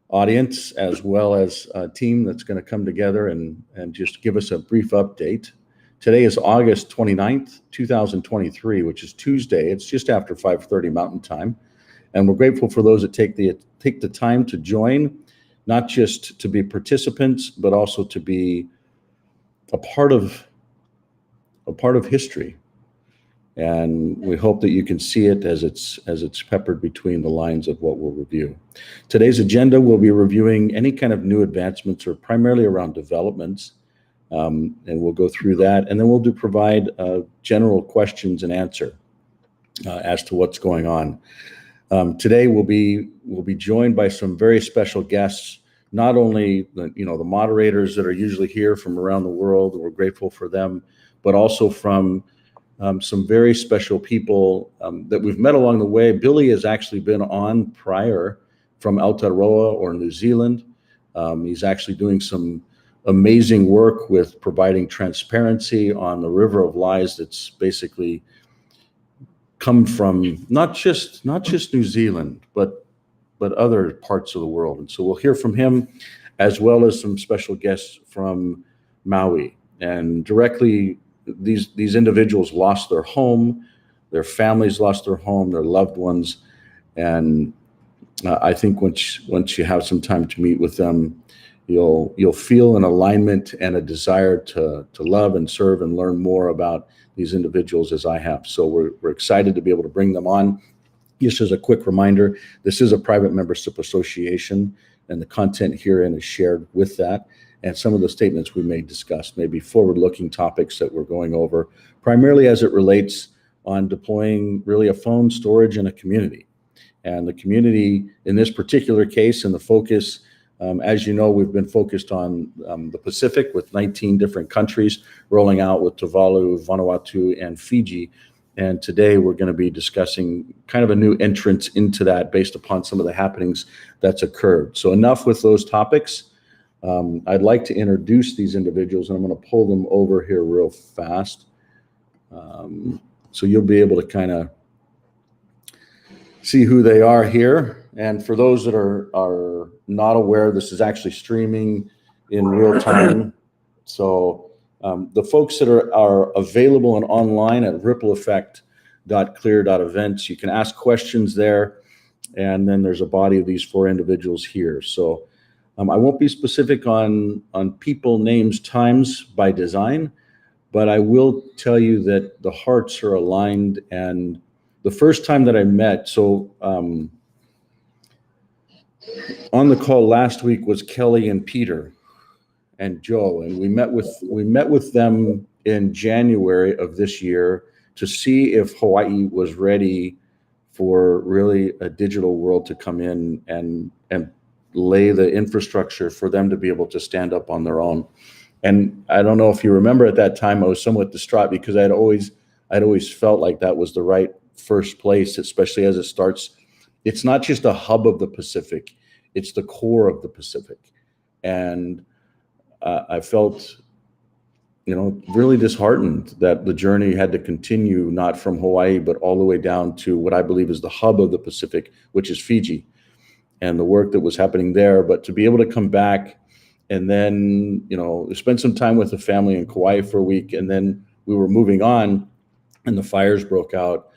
audience as well as a team that's going to come together and just give us a brief update. Today is August 29th, 2023, which is Tuesday. It's just after 5:30 Mountain Time. And we're grateful for those that take the time to join, not just to be participants, but also to be a part of history. And we hope that you can see it as it's peppered between the lines of what we'll review. Today's agenda, we'll be reviewing any kind of new advancements or primarily around developments, and we'll go through that. And then we'll provide general questions and answer as to what's going on. Today we'll be joined by some very special guests, not only the moderators that are usually here from around the world, and we're grateful for them, but also from some very special people that we've met along the way. Billy has actually been on prior from Aotearoa or New Zealand. He's actually doing some amazing work with providing transparency on the river of lies that's basically come from not just New Zealand, but other parts of the world. And so we'll hear from him, as well as some special guests from Maui. And directly, these individuals lost their home, their families lost their home, their loved ones. And I think once you have some time to meet with them, you'll feel an alignment and a desire to love and serve and learn more about these individuals as I have. So we're excited to be able to bring them on. Just as a quick reminder, this is a private membership association, and the content herein is shared with that. And some of the statements we may discuss may be forward-looking topics that we're going over, primarily as it relates on deploying really a phone storage in a community. And the community in this particular case, and the focus, as you know, we've been focused on the Pacific with 19 different countries, rolling out with Tuvalu, Vanuatu, and Fiji. And today we're going to be discussing kind of a new entrance into that based upon some of the happenings that's occurred. So enough with those topics. I'd like to introduce these individuals, and I'm going to pull them over here real fast. So you'll be able to kind of see who they are here. And for those that are not aware, this is actually streaming in real time. So the folks that are available and online at rippleeffect.clear.events, you can ask questions there. And then there's a body of these four individuals here. So I won't be specific on people, names, times by design, but I will tell you that the hearts are aligned. And the first time that I met, so on the call last week was Kelly and Peter and Joe, and we met with them in January of this year to see if Hawaii was ready for really a digital world to come in and lay the infrastructure for them to be able to stand up on their own. And I don't know if you remember, at that time I was somewhat distraught because I'd always felt like that was the right first place, especially as it starts. It's not just a hub of the Pacific, it's the core of the Pacific. And I felt really disheartened that the journey had to continue, not from Hawaii, but all the way down to what I believe is the hub of the Pacific, which is Fiji, and the work that was happening there. But to be able to come back and then, spend some time with the family in Kauai for a week, and then we were moving on and the fires broke out,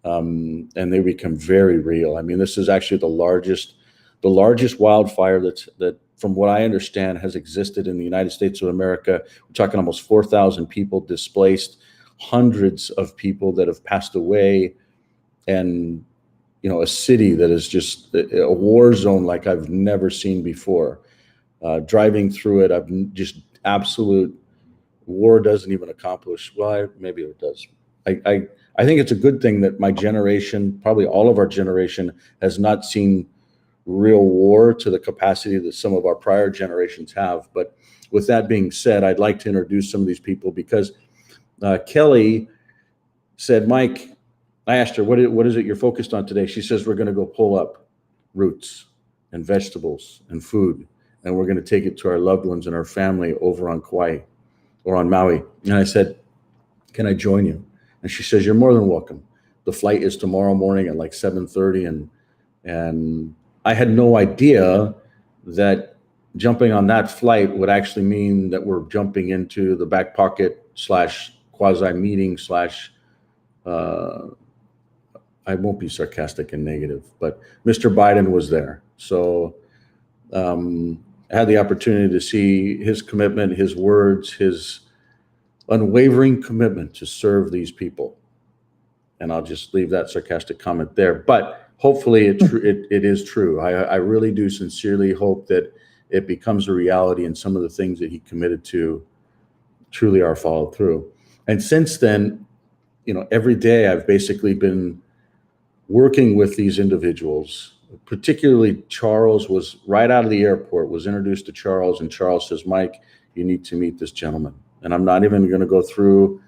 and they become very real. I mean, this is actually the largest wildfire that from what I understand has existed in the United States of America. We're talking almost 4,000 people displaced, hundreds of people that have passed away, and a city that is just a war zone like I've never seen before. Driving through it, I've just absolute war doesn't even accomplish. Well, maybe it does. I think it's a good thing that my generation, probably all of our generation, has not seen real war to the capacity that some of our prior generations have. But with that being said, I'd like to introduce some of these people because Kelly said, Mike, I asked her, what is it you're focused on today? She says, we're going to go pull up roots and vegetables and food, and we're going to take it to our loved ones and our family over on Kauai or on Maui. And I said, can I join you? And she says, you're more than welcome. The flight is tomorrow morning at like 7:30. And I had no idea that jumping on that flight would actually mean that we're jumping into the back pocket / quasi meeting / I won't be sarcastic and negative, but Mr. Biden was there. So I had the opportunity to see his commitment, his words, his unwavering commitment to serve these people. And I'll just leave that sarcastic comment there. But hopefully it is true. I really do sincerely hope that it becomes a reality and some of the things that he committed to truly are followed through. And since then, every day I've basically been working with these individuals. Particularly Charles was right out of the airport, was introduced to Charles, and Charles says, Mike, you need to meet this gentleman. And I'm not even going to go through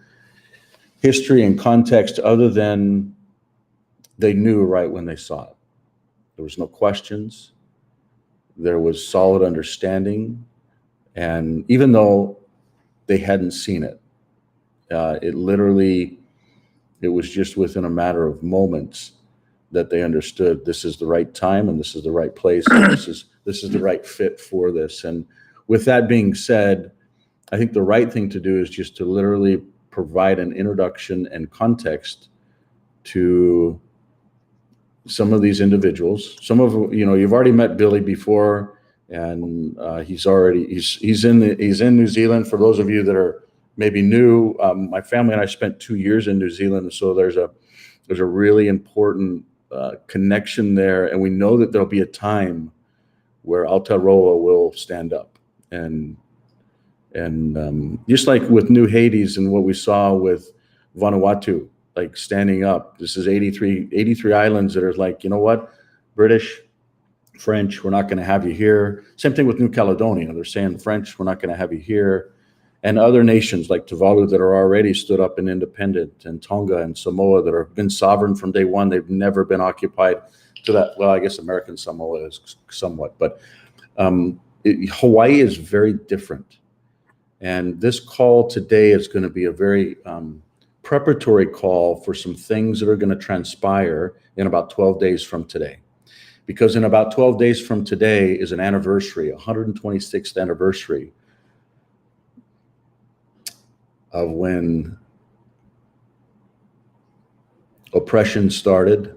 history and context other than they knew right when they saw it. There was no questions. There was solid understanding. And even though they hadn't seen it, it was just within a matter of moments that they understood this is the right time and this is the right place and this is the right fit for this. And with that being said, I think the right thing to do is just to literally provide an introduction and context to some of these individuals. Some of you've already met Billy before, and he's in New Zealand. For those of you that are maybe new, my family and I spent 2 years in New Zealand, and so there's a really important connection there, and we know that there'll be a time where Aotearoa will stand up, and just like with New Hades and what we saw with Vanuatu, like standing up. This is 83 islands that are like, you know what, British, French, we're not going to have you here. Same thing with New Caledonia. They're saying, French, we're not going to have you here. And other nations like Tuvalu that are already stood up and independent, and Tonga and Samoa that have been sovereign from day one. They've never been occupied to that. Well, I guess American Samoa is somewhat, but Hawaii is very different. And this call today is going to be a very preparatory call for some things that are going to transpire in about 12 days from today. Because in about 12 days from today is an anniversary, 126th anniversary of when oppression started,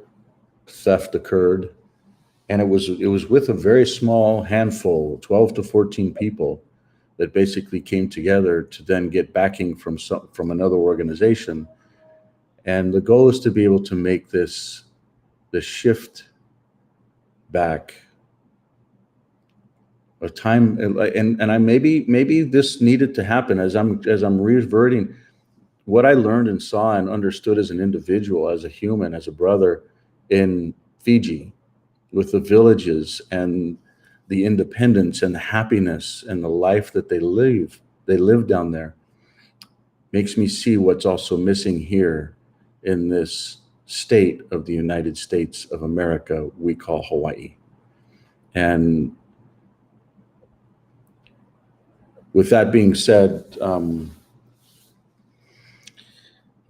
theft occurred, and it was with a very small handful, 12 to 14 people, that basically came together to then get backing from another organization. And the goal is to be able to make this shift back a time, and I maybe this needed to happen as I'm reverting what I learned and saw and understood as an individual, as a human, as a brother in Fiji, with the villages and the independence and the happiness and the life that they live down there, makes me see what's also missing here in this state of the United States of America we call Hawaii. And with that being said,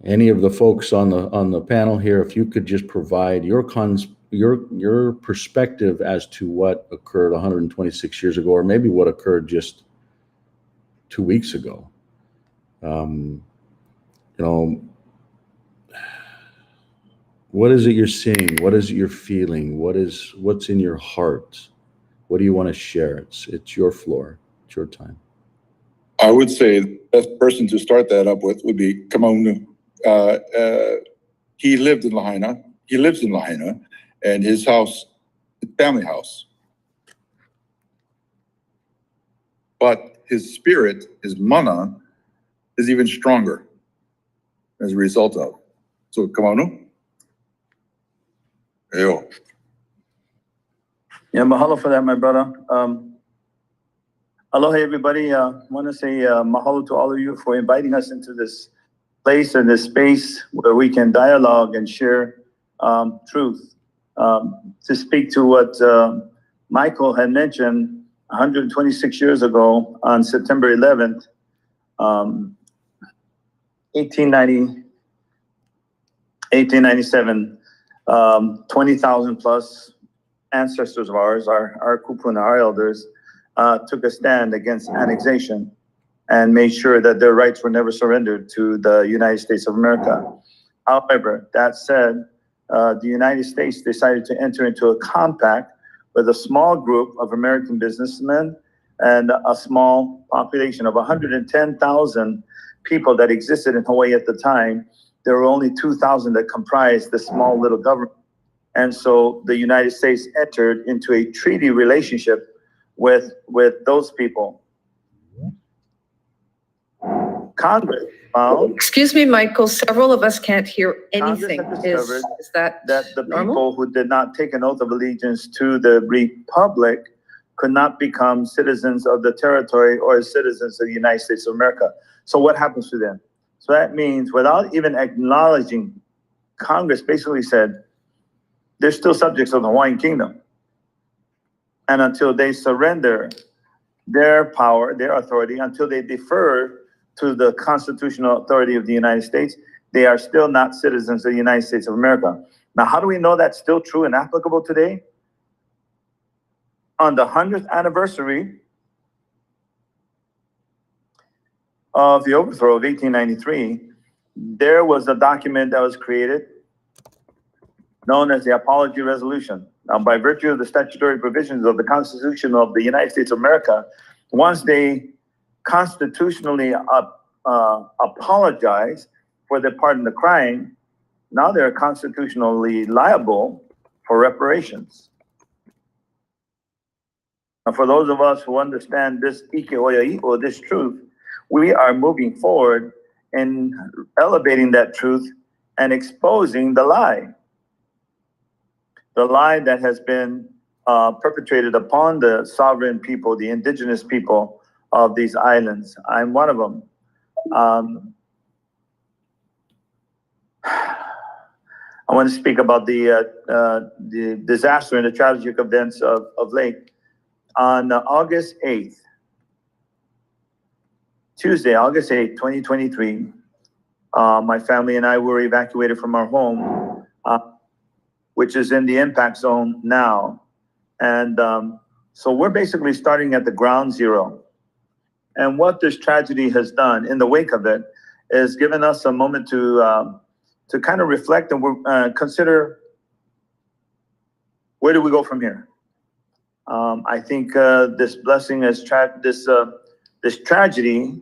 any of the folks on the panel here, if you could just provide your perspective as to what occurred 126 years ago, or maybe what occurred just 2 weeks ago. What is it you're seeing? What is it you're feeling? What's in your heart? What do you want to share? It's your floor. It's your time. I would say the best person to start that up with would be Kamaunu. He lived in Lahaina. He lives in Lahaina, and his house, family house. But his spirit, his mana, is even stronger as a result of. So, Kamaunu. Yo. Yeah, mahalo for that, my brother. Aloha, everybody. I want to say mahalo to all of you for inviting us into this place and this space where we can dialogue and share truth. To speak to what Michael had mentioned 126 years ago on September 11th, 1897, 20,000 plus ancestors of ours, our kupuna, our elders, took a stand against annexation and made sure that their rights were never surrendered to the United States of America. However, that said, the United States decided to enter into a compact with a small group of American businessmen and a small population of 110,000 people that existed in Hawaii at the time. There were only 2,000 that comprised the small little government. And so the United States entered into a treaty relationship with those people. Congress found. Excuse me, Michael, several of us can't hear Congress anything. had discovered Is that the normal? people who did not take an oath of allegiance to the republic could not become citizens of the territory or citizens of the United States of America. So what happens to them? So that means without even acknowledging, Congress basically said, they're still subjects of the Hawaiian Kingdom. And until they surrender their power, their authority, until they defer to the constitutional authority of the United States, they are still not citizens of the United States of America. Now, how do we know that's still true and applicable today? On the 100th anniversary of the overthrow of 1893, there was a document that was created known as the Apology Resolution. Now, by virtue of the statutory provisions of the Constitution of the United States of America, once they constitutionally apologize for their part in the crime, now they're constitutionally liable for reparations. And for those of us who understand this ike oia or this truth, we are moving forward in elevating that truth and exposing the lie that has been perpetrated upon the sovereign people, the indigenous people of these islands. I'm one of them. I want to speak about the disaster and the tragic events of late. On August 8th, Tuesday, August 8th, 2023, my family and I were evacuated from our home, which is in the impact zone now. And so we're basically starting at the ground zero. And what this tragedy has done in the wake of it is given us a moment to kind of reflect and consider, where do we go from here? I think this blessing is this tragedy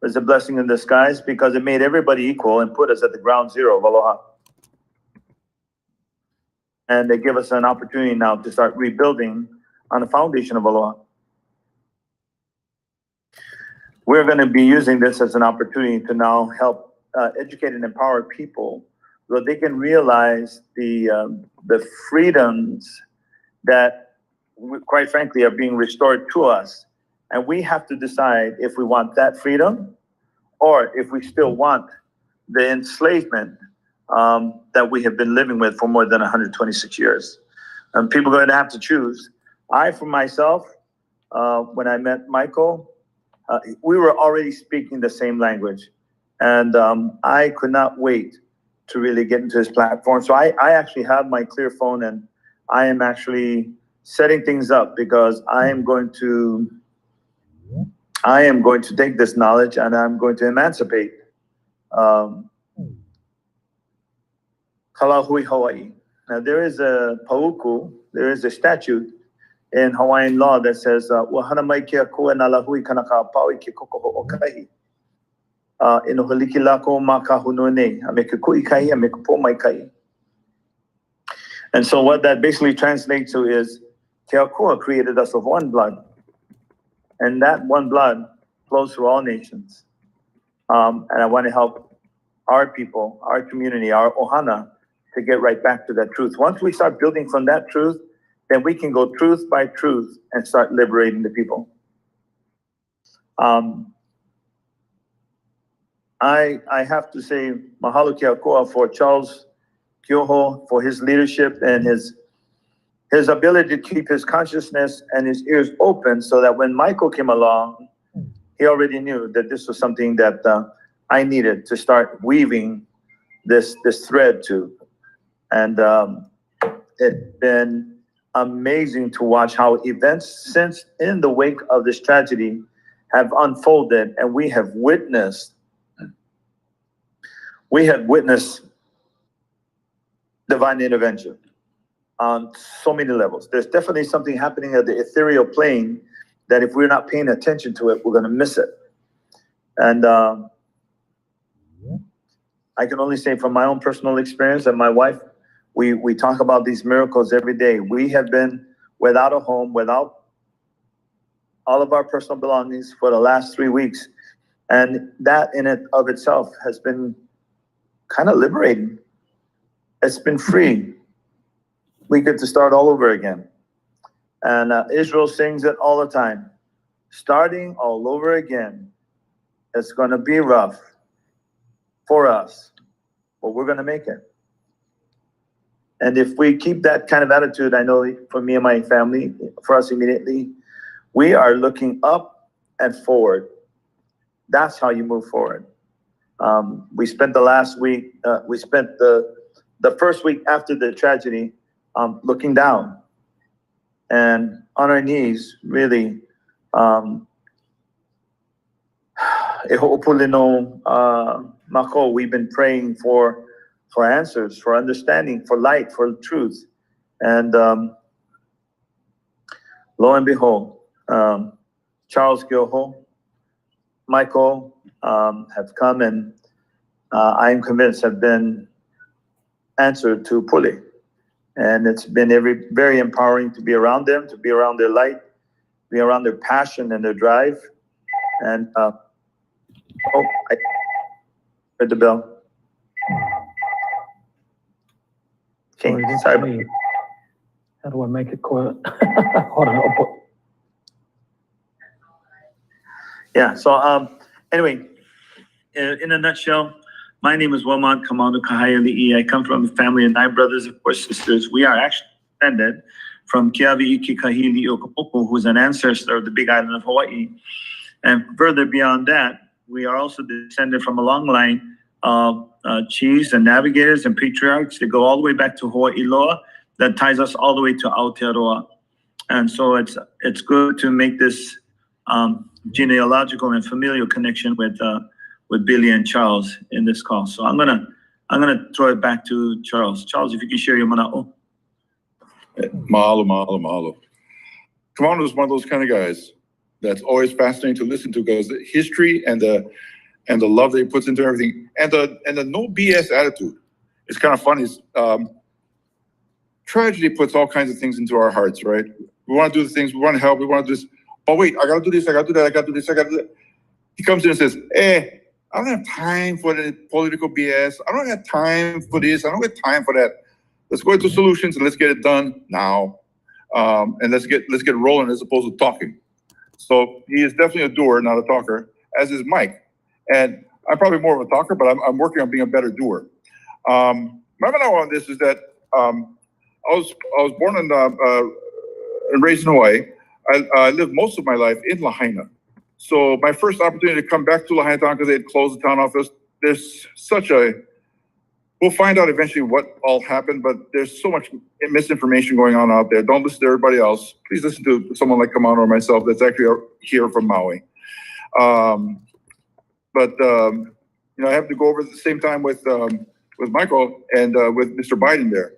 is a blessing in disguise because it made everybody equal and put us at the ground zero of aloha. And they give us an opportunity now to start rebuilding on the foundation of aloha. We're going to be using this as an opportunity to now help educate and empower people so that they can realize the freedoms that, quite frankly, are being restored to us. And we have to decide if we want that freedom or if we still want the enslavement that we have been living with for more than 126 years. And people are going to have to choose. I, for myself, when I met Michael, we were already speaking the same language. And I could not wait to really get into his platform. So I actually have my clear phone and I am actually setting things up because I am going to take this knowledge and I'm going to emancipate Kalahui, Hawaii. Now there is a pauku, there is a statute in Hawaiian law that says, "Wahana mai ke akua na lahui kanaka pau I ke kokoho o kahi. Ino haliki lako maka hunone, ame ke kui kahi, ame ke po mai kahi." And so what that basically translates to is, Ke Akua created us of one blood, and that one blood flows through all nations. And I want to help our people, our community, our ohana, to get right back to that truth. Once we start building from that truth, then we can go truth by truth and start liberating the people. I have to say mahalo ke Akua for Charles Kyoho, for his leadership and his ability to keep his consciousness and his ears open so that when Michael came along, he already knew that this was something that I needed to start weaving this thread to. And it's been amazing to watch how events since in the wake of this tragedy have unfolded, and we have witnessed divine intervention on so many levels. There's definitely something happening at the ethereal plane that if we're not paying attention to it, we're going to miss it. And I can only say from my own personal experience and my wife, we talk about these miracles every day. We have been without a home, without all of our personal belongings for the last 3 weeks. And that in it of itself has been kind of liberating. It's been free. We get to start all over again. And Israel sings it all the time. Starting all over again. It's going to be rough for us, but we're going to make it. And if we keep that kind of attitude, I know for me and my family, for us immediately, we are looking up and forward. That's how you move forward. We spent the last week, we spent the first week after the tragedy looking down and on our knees, really. We've been praying for answers, for understanding, for light, for truth. And lo and behold, Charles Gilho, Michael have come and I am convinced have been answered to Pule. And it's been very empowering to be around them, to be around their light, be around their passion and their drive. And I heard the bell. Okay, sorry. How do I make it quiet? Hold on, I'll put. Yeah, so anyway, in a nutshell, my name is Wamad Kamado Kahaya Li'i. I come from a family of 9 brothers and 4 sisters. We are actually descended from Kiawi'iki Kahili Okapoku, who's an ancestor of the Big Island of Hawaii. And further beyond that, we are also descended from a long line of chiefs and navigators and patriarchs that go all the way back to Hawaii Loa, that ties us all the way to Aotearoa. And so it's good to make this genealogical and familial connection with Billy and Charles in this call. So I'm gonna throw it back to Charles. Charles, if you can share your mana'o. Mahalo. Kamado is one of those kind of guys that's always fascinating to listen to, because the history and the love that he puts into everything, and the no BS attitude. It's kind of funny. Tragedy puts all kinds of things into our hearts, right? We want to do the things, we want to help, we want to do this. Oh wait, I gotta do this, I gotta do that, I gotta do this, I gotta do that. He comes in and says, I don't have time for the political BS. I don't have time for this. I don't have time for that. Let's go into solutions and let's get it done now. And let's get rolling as opposed to talking. So he is definitely a doer, not a talker, as is Mike. And I'm probably more of a talker, but I'm working on being a better doer. My manao on this is that I was born and raised in Hawaii. I lived most of my life in Lahaina. So my first opportunity to come back to Lahaina town, because they had closed the town office, there's such a, we'll find out eventually what all happened, but there's so much misinformation going on out there. Don't listen to everybody else. Please listen to someone like Kamano or myself that's actually here from Maui. I have to go over at the same time with Michael and with Mr. Biden there.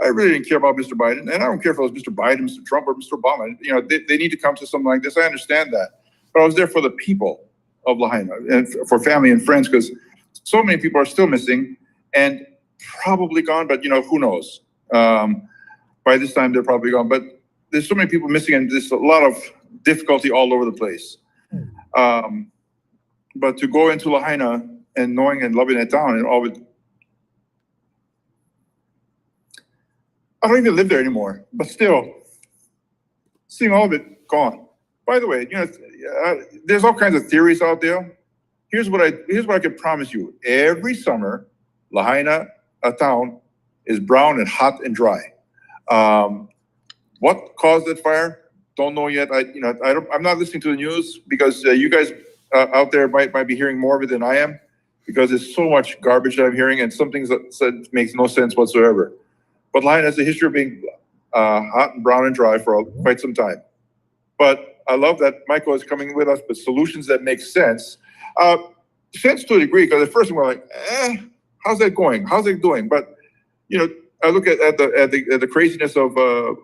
I really didn't care about Mr. Biden, and I don't care if it was Mr. Biden, Mr. Trump, or Mr. Obama. They need to come to something like this. I understand that. But I was there for the people of Lahaina and for family and friends, because so many people are still missing and probably gone, but who knows? By this time, they're probably gone. But there's so many people missing, and there's a lot of difficulty all over the place. But to go into Lahaina and knowing and loving that town and all of it, I don't even live there anymore, but still, seeing all of it gone. By the way, there's all kinds of theories out there. Here's what I can promise you: every summer, Lahaina, a town, is brown and hot and dry. What caused that fire? Don't know yet. I'm not listening to the news, because you guys out there might be hearing more of it than I am, because there's so much garbage that I'm hearing, and some things that makes no sense whatsoever. But Lahaina has a history of being hot and brown and dry for quite some time. But I love that Michael is coming with us with solutions that make sense. Sense to a degree, because at first we're like, how's that going? How's it doing? But, you know, I look at the craziness of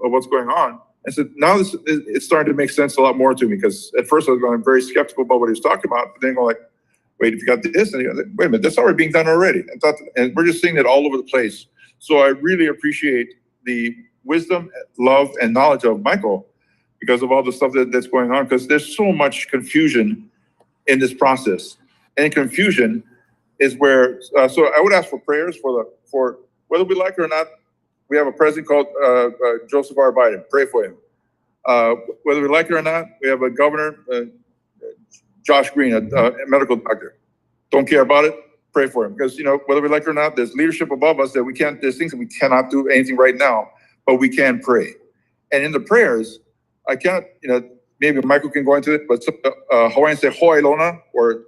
what's going on. And so now it's starting to make sense a lot more to me, because at first I was going very skeptical about what he was talking about, but then going like, wait, if you got this, and wait a minute, that's already being done already. And we're just seeing it all over the place. So I really appreciate the wisdom, love, and knowledge of Michael because of all the stuff that's going on, because there's so much confusion in this process. And confusion is where, so I would ask for prayers for whether we like it or not. We have a president called Joseph R. Biden. Pray for him. Whether we like it or not, we have a governor, Josh Green, a medical doctor. Don't care about it. Pray for him, because, you know, whether we like it or not, there's leadership above us that we can't. There's things that we cannot do anything right now, but we can pray. And in the prayers, I cannot. You know, maybe Michael can go into it, but Hawaiians say "hoe lona" or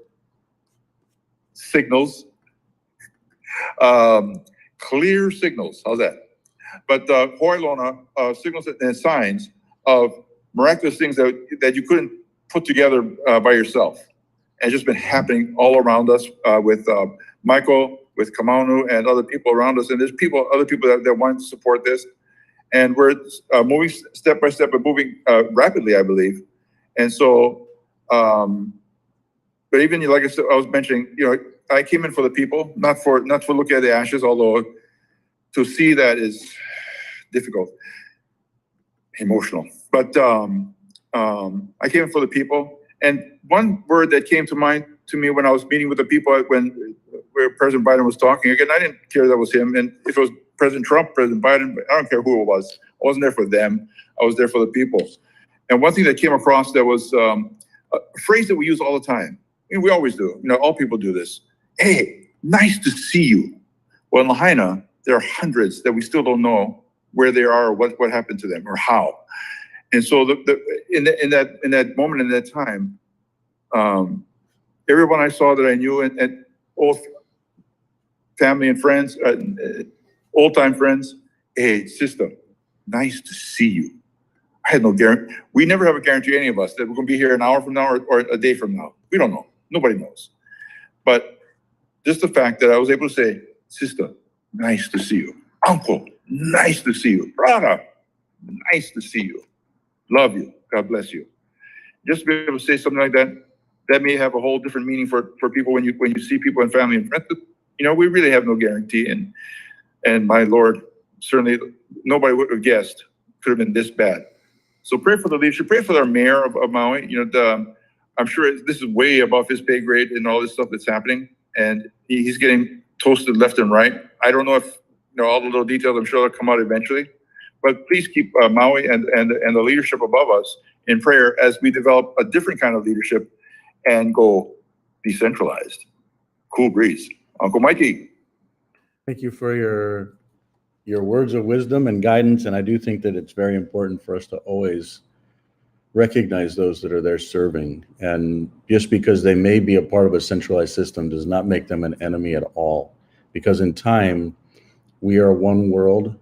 signals, clear signals. How's that? But hoe lona, signals and signs of miraculous things that you couldn't put together by yourself. And it's just been happening all around us with Michael, with Kamanu, and other people around us. And there's other people that want to support this. And we're moving step by step and moving rapidly, I believe. And so, but even like I was mentioning, you know, I came in for the people, not for looking at the ashes, although to see that is difficult, emotional. But I came in for the people. And one word that came to mind to me when I was meeting with the people where President Biden was talking, again, I didn't care that was him. And if it was President Trump, President Biden, I don't care who it was. I wasn't there for them. I was there for the people. And one thing that came across that was a phrase that we use all the time. I mean, we always do. You know, all people do this. Hey, nice to see you. Well, in Lahaina, there are hundreds that we still don't know where they are or what happened to them or how. And so in that moment, in that time, everyone I saw that I knew, and both family and friends, old-time friends, hey, sister, nice to see you. I had no guarantee. We never have a guarantee, any of us, that we're going to be here an hour from now or a day from now. We don't know. Nobody knows. But just the fact that I was able to say, sister, nice to see you. Uncle, nice to see you. Brother, nice to see you. Love you. God bless you. Just to be able to say something like that, that may have a whole different meaning for people when you see people and family and friends. You know, we really have no guarantee. And my Lord, certainly nobody would have guessed could have been this bad. So pray for the leadership. Pray for our mayor of Maui. You know, I'm sure this is way above his pay grade and all this stuff that's happening. And he's getting toasted left and right. I don't know if, you know, all the little details, I'm sure they'll come out eventually. But please keep Maui and the leadership above us in prayer as we develop a different kind of leadership and go decentralized. Cool breeze. Uncle Mikey. Thank you for your words of wisdom and guidance. And I do think that it's very important for us to always recognize those that are there serving. And just because they may be a part of a centralized system does not make them an enemy at all. Because in time, we are one world,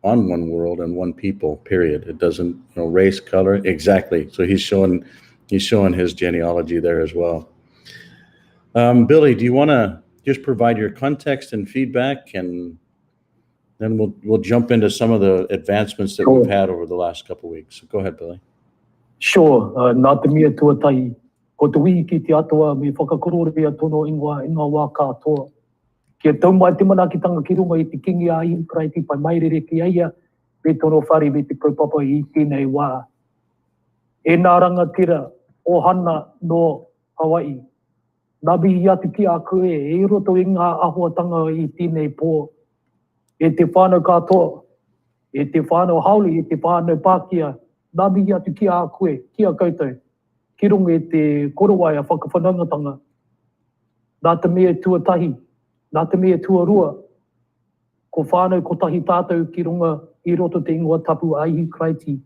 on one world and one people, period. It doesn't, you know, race, color, exactly. So he's showing his genealogy there as well. Billy, do you want to just provide your context and feedback, and then we'll jump into some of the advancements that we've had over the last couple of weeks. So go ahead, Billy. Sure. Nā te mea tuatai. Ko te wiki ki te atua me whakakorore tono ingoa wā kātoa. Kia taumai te manakitanga ki runga I te kingi a I Kraiti pai mairere ki aia me tono whare me te kaupapa I tēnei wā. E nā rangatira o hana no Hawaii. Nā mihi atu ki a koe e roto I ngā ahoatanga I tēnei pō. E te whānau katoa, e te whānau haole, e te whānau Pākia. Nā mihi atu ki a koe, ki a koutou. Ki runga e te korowai a whakawhanangatanga. Nā te mea tuatahi. Nā te mea tuarua, ko whānau ko tahi tātou ki runga I roto te ingoa tapu a I Kraiti.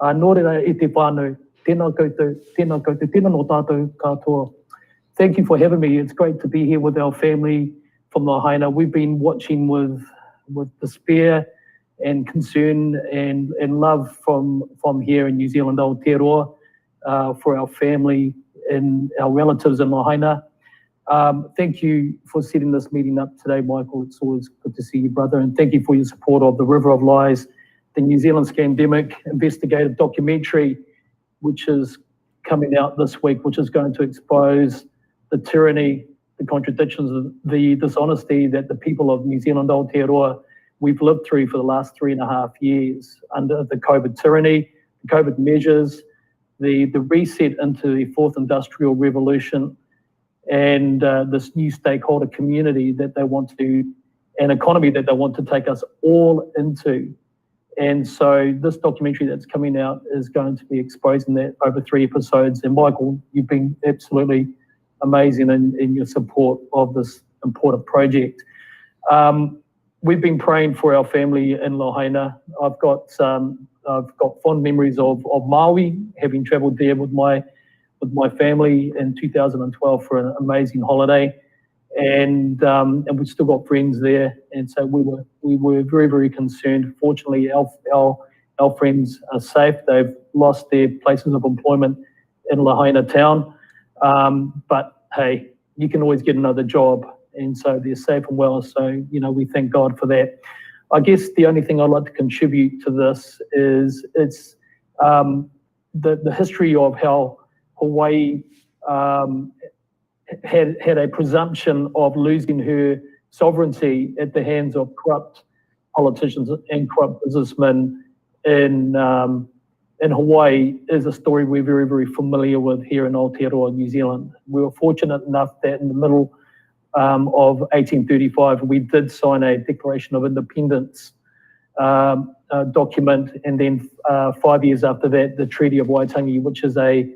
Nō reira e te whānau, tēnā koutou, tēnā no tātou katoa. Thank you for having me. It's great to be here with our family from Lahaina. We've been watching with despair and concern and love from here in New Zealand, Aotearoa, for our family and our relatives in Lahaina. Thank you for setting this meeting up today, Michael. It's always good to see you, brother. And thank you for your support of The River of Lies, the New Zealand Scandemic investigative documentary, which is coming out this week, which is going to expose the tyranny, the contradictions, the dishonesty that the people of New Zealand, Aotearoa, we've lived through for the last 3.5 years under the COVID tyranny, the COVID measures, the reset into the fourth industrial revolution, and this new stakeholder community that they want to, an economy that they want to take us all into. And so this documentary that's coming out is going to be exposing that over 3 episodes. And Michael, you've been absolutely amazing in your support of this important project. We've been praying for our family in Lahaina. I've got fond memories of Maui, having travelled there with my family in 2012 for an amazing holiday, and we've still got friends there, and so we were very, very concerned. Fortunately, our friends are safe. They've lost their places of employment in Lahaina town, but hey, you can always get another job, and so they're safe and well. So we thank God for that. I guess the only thing I'd like to contribute to this is it's the history of how Hawaii had a presumption of losing her sovereignty at the hands of corrupt politicians and corrupt businessmen in Hawaii is a story we're very, very familiar with here in Aotearoa, New Zealand. We were fortunate enough that in the middle of 1835, we did sign a Declaration of Independence document, and then 5 years after that, the Treaty of Waitangi, which is a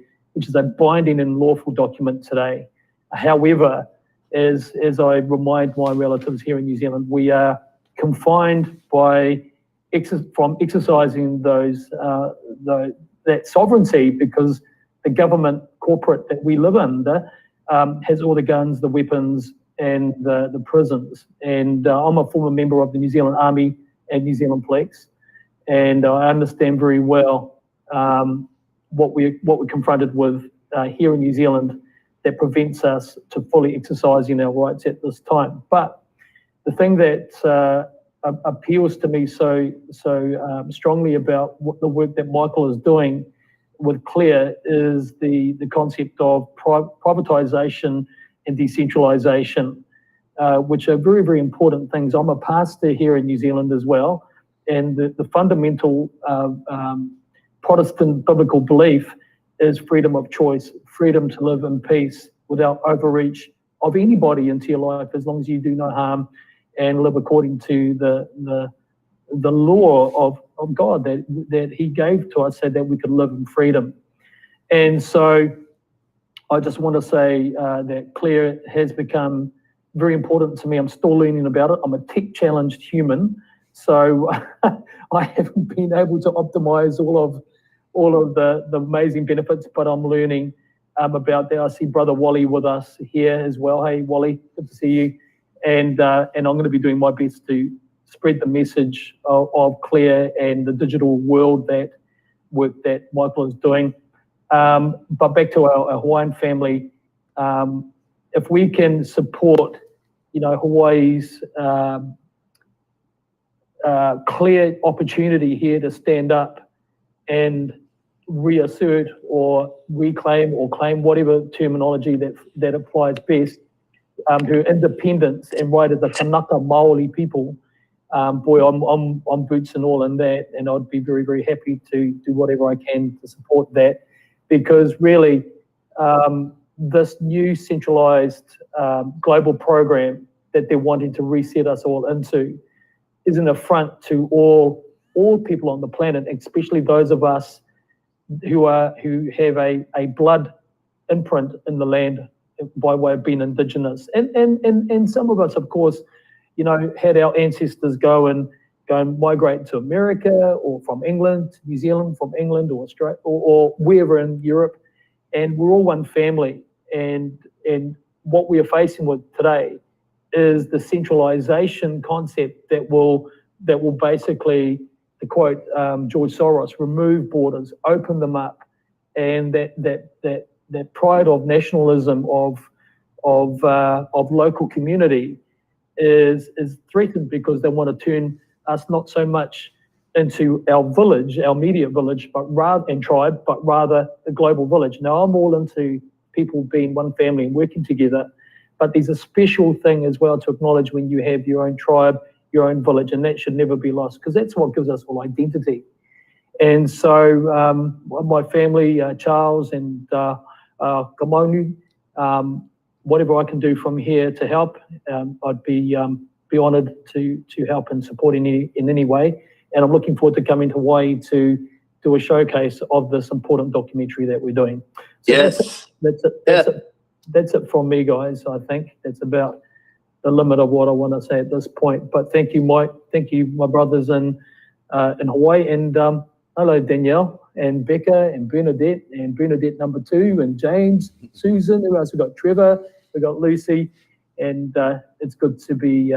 binding and lawful document today. However, as I remind my relatives here in New Zealand, we are confined from exercising that sovereignty because the government corporate that we live under has all the guns, the weapons, and the prisons. And I'm a former member of the New Zealand Army and New Zealand Police, and I understand very well what we're confronted with here in New Zealand that prevents us to fully exercising our rights at this time. But the thing that appeals to me so strongly about the work that Michael is doing with Claire is the concept of privatisation and decentralisation, which are very, very important things. I'm a pastor here in New Zealand as well, and the fundamental Protestant biblical belief is freedom of choice, freedom to live in peace without overreach of anybody into your life, as long as you do no harm and live according to the law of God that He gave to us so that we could live in freedom. And so I just want to say that Claire has become very important to me. I'm still learning about it. I'm a tech-challenged human, so I haven't been able to optimize all of the amazing benefits, but I'm learning about that. I see Brother Wally with us here as well. Hey, Wally, good to see you. And I'm going to be doing my best to spread the message of Claire and the digital world work that Michael is doing. But back to our Hawaiian family, if we can support, Hawaii's clear opportunity here to stand up and reassert or reclaim or claim whatever terminology that applies best, her independence and right as a Kanaka Maoli people, boy, I'm boots and all in that, and I'd be very, very happy to do whatever I can to support that, because really this new centralized global program that they're wanting to reset us all into is an affront to all people on the planet, especially those of us who have a blood imprint in the land by way of being Indigenous, and some of us, of course, had our ancestors go and migrate to America or from England to New Zealand, from England or Australia or wherever in Europe, and we're all one family. And what we are facing with today is the centralization concept that will that will basically, to quote George Soros, remove borders, open them up, and that pride of nationalism of local community is threatened because they want to turn us not so much into our village, our immediate village, and tribe, but rather the global village. Now, I'm all into people being one family and working together, but there's a special thing as well to acknowledge when you have your own tribe, your own village, and that should never be lost, because that's what gives us all identity. And so my family, Charles and Kamonu, whatever I can do from here to help, I'd be honoured to help and support in any way. And I'm looking forward to coming to Hawaii to do a showcase of this important documentary that we're doing. So Yes. That's it from me, guys. I think that's about the limit of what I want to say at this point. But thank you, Mike. Thank you, my brothers in Hawaii. And hello, Danielle and Becca and Bernadette number 2 and James, Susan. Who else? We got Trevor. We got Lucy. And it's good to be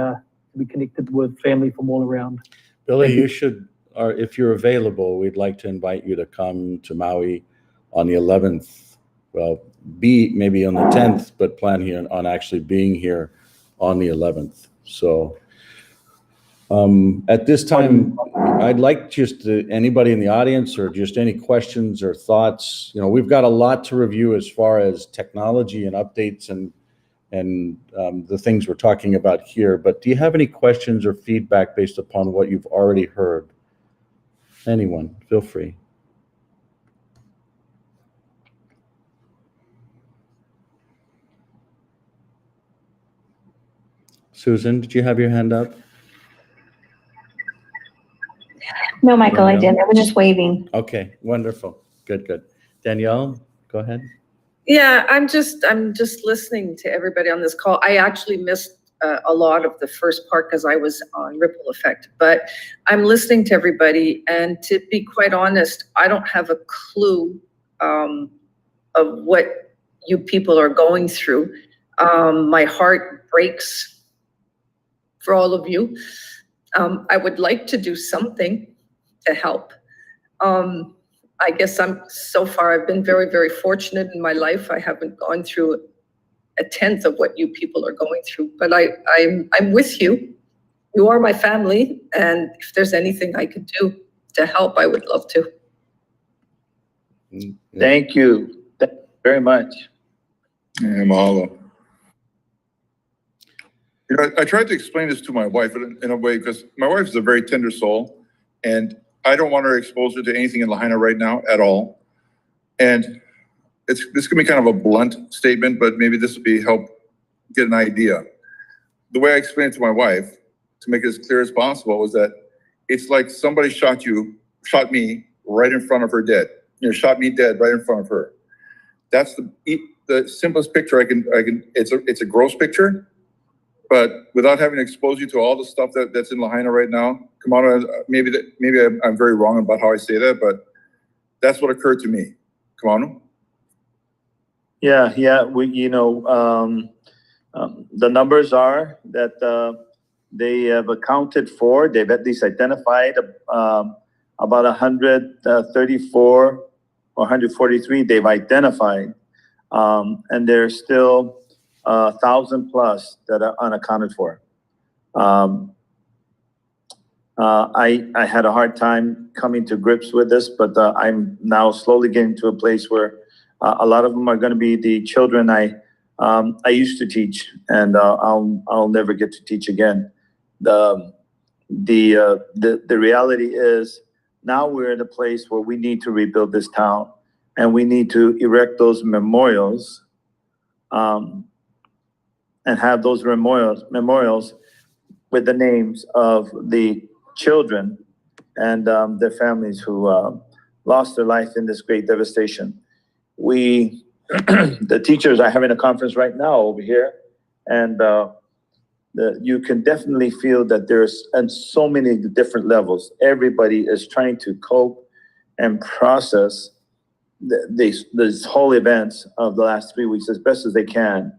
connected with family from all around. Billy, you should, or if you're available, we'd like to invite you to come to Maui on the 11th. Well, maybe on the 10th, but plan here on actually being here on the 11th. So at this time, I'd like just anybody in the audience or just any questions or thoughts. You know, we've got a lot to review as far as technology and updates and the things we're talking about here. But do you have any questions or feedback based upon what you've already heard? Anyone, feel free. Susan, did you have your hand up? No, Michael, I didn't. I was just waving. Okay, wonderful. Good. Danielle, go ahead. Yeah, I'm just listening to everybody on this call. I actually missed a lot of the first part because I was on Ripple Effect, but I'm listening to everybody, and to be quite honest, I don't have a clue of what you people are going through. My heart breaks for all of you. I would like to do something to help. I guess I've been very, very fortunate in my life. I haven't gone through a tenth of what you people are going through, but I'm with you. You are my family, and if there's anything I could do to help, I would love to. Thank you very much. Yeah, mahalo. You know, I tried to explain this to my wife in a way, because my wife is a very tender soul, and I don't want her exposure to anything in Lahaina right now at all. And this can be kind of a blunt statement, but maybe this will help get an idea. The way I explained it to my wife, to make it as clear as possible, was that it's like somebody shot me right in front of her dead. You know, shot me dead right in front of her. That's the simplest picture I can. It's a gross picture, but without having to expose you to all the stuff that's in Lahaina right now, Kamano, maybe I'm very wrong about how I say that, but that's what occurred to me. Kamano? Yeah. The numbers are that they have accounted for, they've at least identified about 134 or 143 they've identified. And there's still 1,000 plus that are unaccounted for. I had a hard time coming to grips with this, but I'm now slowly getting to a place where a lot of them are going to be the children I used to teach, and I'll never get to teach again. The reality is now we're in a place where we need to rebuild this town, and we need to erect those memorials, and have those memorials with the names of the children and their families who lost their life in this great devastation. The teachers are having a conference right now over here, and you can definitely feel that there's on so many different levels. Everybody is trying to cope and process these whole events of the last 3 weeks as best as they can.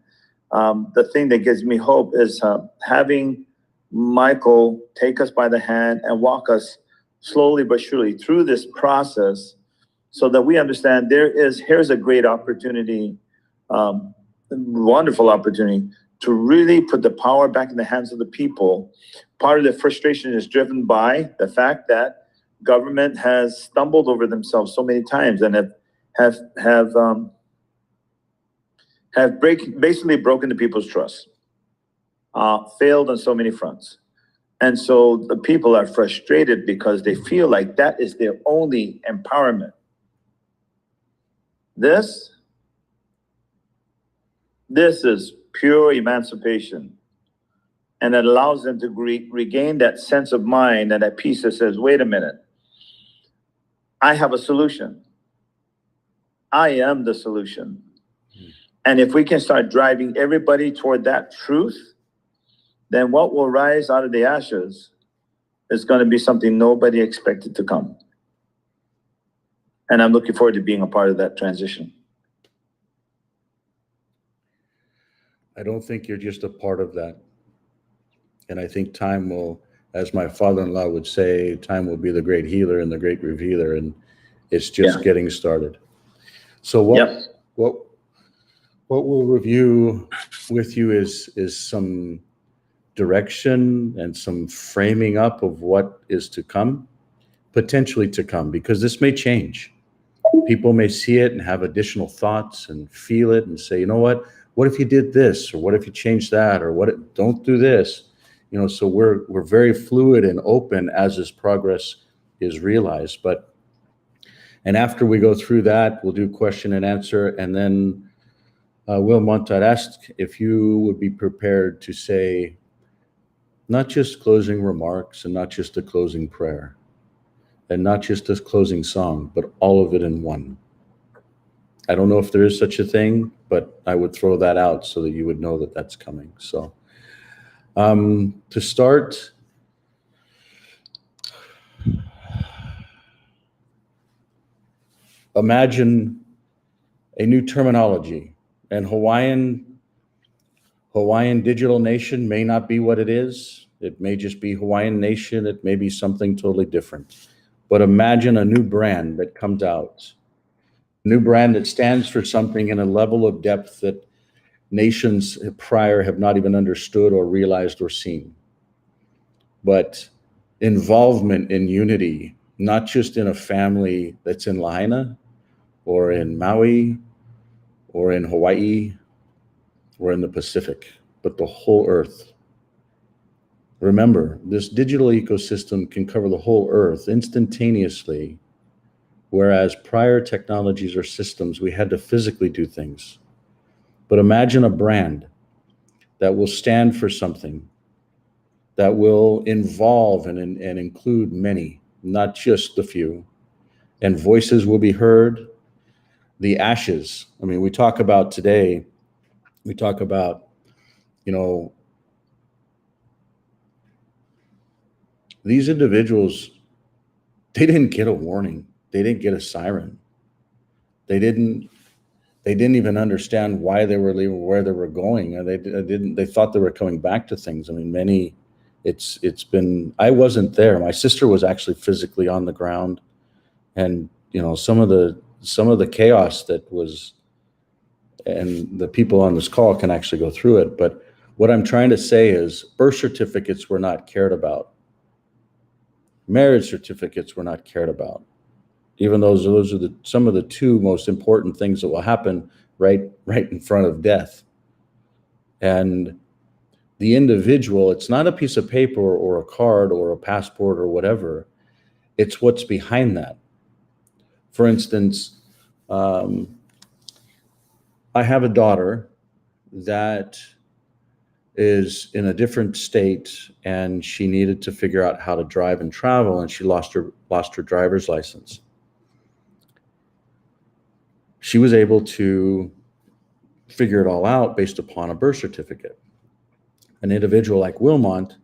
The thing that gives me hope is having Michael take us by the hand and walk us slowly but surely through this process so that we understand here's a great opportunity, wonderful opportunity to really put the power back in the hands of the people. Part of the frustration is driven by the fact that government has stumbled over themselves so many times and basically broken the people's trust, failed on so many fronts. And so the people are frustrated because they feel like that is their only empowerment. This is pure emancipation. And it allows them to regain that sense of mind and that peace that says, wait a minute, I have a solution. I am the solution. And if we can start driving everybody toward that truth, then what will rise out of the ashes is going to be something nobody expected to come. And I'm looking forward to being a part of that transition. I don't think you're just a part of that. And I think time will, as my father-in-law would say, time will be the great healer and the great revealer. And it's just getting started. So what we'll review with you is some direction and some framing up of what is to come, potentially to come, because this may change. People may see it and have additional thoughts and feel it and say, you know what if you did this, or what if you changed that, or don't do this, so we're very fluid and open as this progress is realized. And after we go through that, we'll do question and answer, and then Wilmont, I'd ask if you would be prepared to say not just closing remarks and not just a closing prayer and not just a closing song, but all of it in one. I don't know if there is such a thing, but I would throw that out so that you would know that that's coming. So to start, imagine a new terminology. And Hawaiian Digital Nation may not be what it is. It may just be Hawaiian Nation. It may be something totally different. But imagine a new brand that comes out, a new brand that stands for something in a level of depth that nations prior have not even understood or realized or seen. But involvement in unity, not just in a family that's in Lahaina or in Maui or in Hawaii or in the Pacific, but the whole earth. Remember, this digital ecosystem can cover the whole earth instantaneously, whereas prior technologies or systems, we had to physically do things. But imagine a brand that will stand for something, that will involve and include many, not just the few, and voices will be heard. The ashes, we talk about today, these individuals, they didn't get a warning. They didn't get a siren. They didn't even understand why they were leaving, where they were going. They thought they were coming back to things. I wasn't there. My sister was actually physically on the ground, and some of the chaos that was, and the people on this call can actually go through it. But what I'm trying to say is birth certificates were not cared about. Marriage certificates were not cared about. Even those are some of the two most important things that will happen right in front of death. And the individual, it's not a piece of paper or a card or a passport or whatever. It's what's behind that. For instance, I have a daughter that is in a different state, and she needed to figure out how to drive and travel, and she lost her driver's license. She was able to figure it all out based upon a birth certificate. An individual like Wilmont,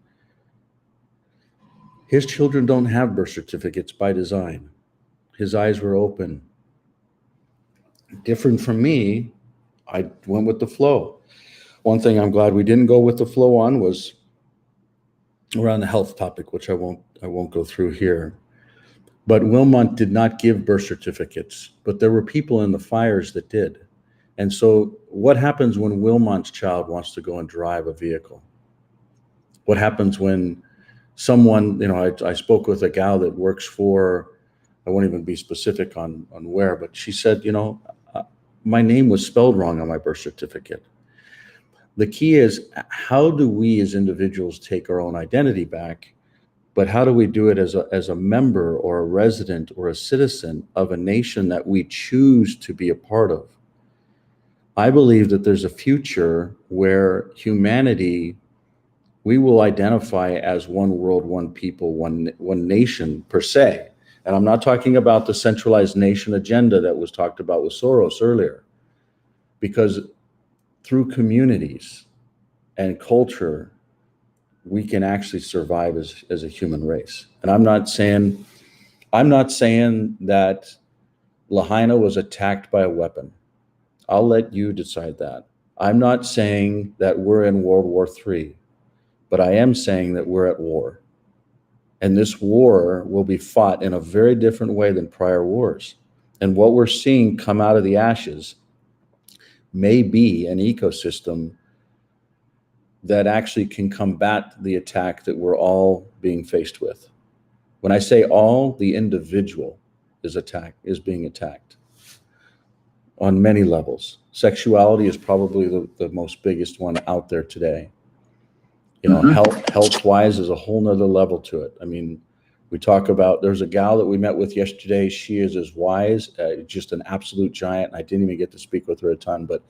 his children don't have birth certificates by design. His eyes were open. Different from me, I went with the flow. One thing I'm glad we didn't go with the flow on was around the health topic, which I won't go through here. But Wilmot did not give birth certificates, but there were people in the fires that did. And so what happens when Wilmot's child wants to go and drive a vehicle? What happens when someone, I spoke with a gal that works for, I won't even be specific on where, but she said, my name was spelled wrong on my birth certificate. The key is, how do we as individuals take our own identity back? But how do we do it as a member or a resident or a citizen of a nation that we choose to be a part of? I believe that there's a future where humanity, we will identify as one world, one people, one nation per se. And I'm not talking about the centralized nation agenda that was talked about with Soros earlier, because through communities and culture, we can actually survive as a human race. And I'm not saying that Lahaina was attacked by a weapon. I'll let you decide that. I'm not saying that we're in World War III, but I am saying that we're at war. And this war will be fought in a very different way than prior wars. And what we're seeing come out of the ashes may be an ecosystem that actually can combat the attack that we're all being faced with. When I say all, the individual is being attacked on many levels. Sexuality is probably the most biggest one out there today. Health-wise is a whole nother level to it. I mean, we talk about, there's a gal that we met with yesterday. She is as wise, just an absolute giant. I didn't even get to speak with her a ton, but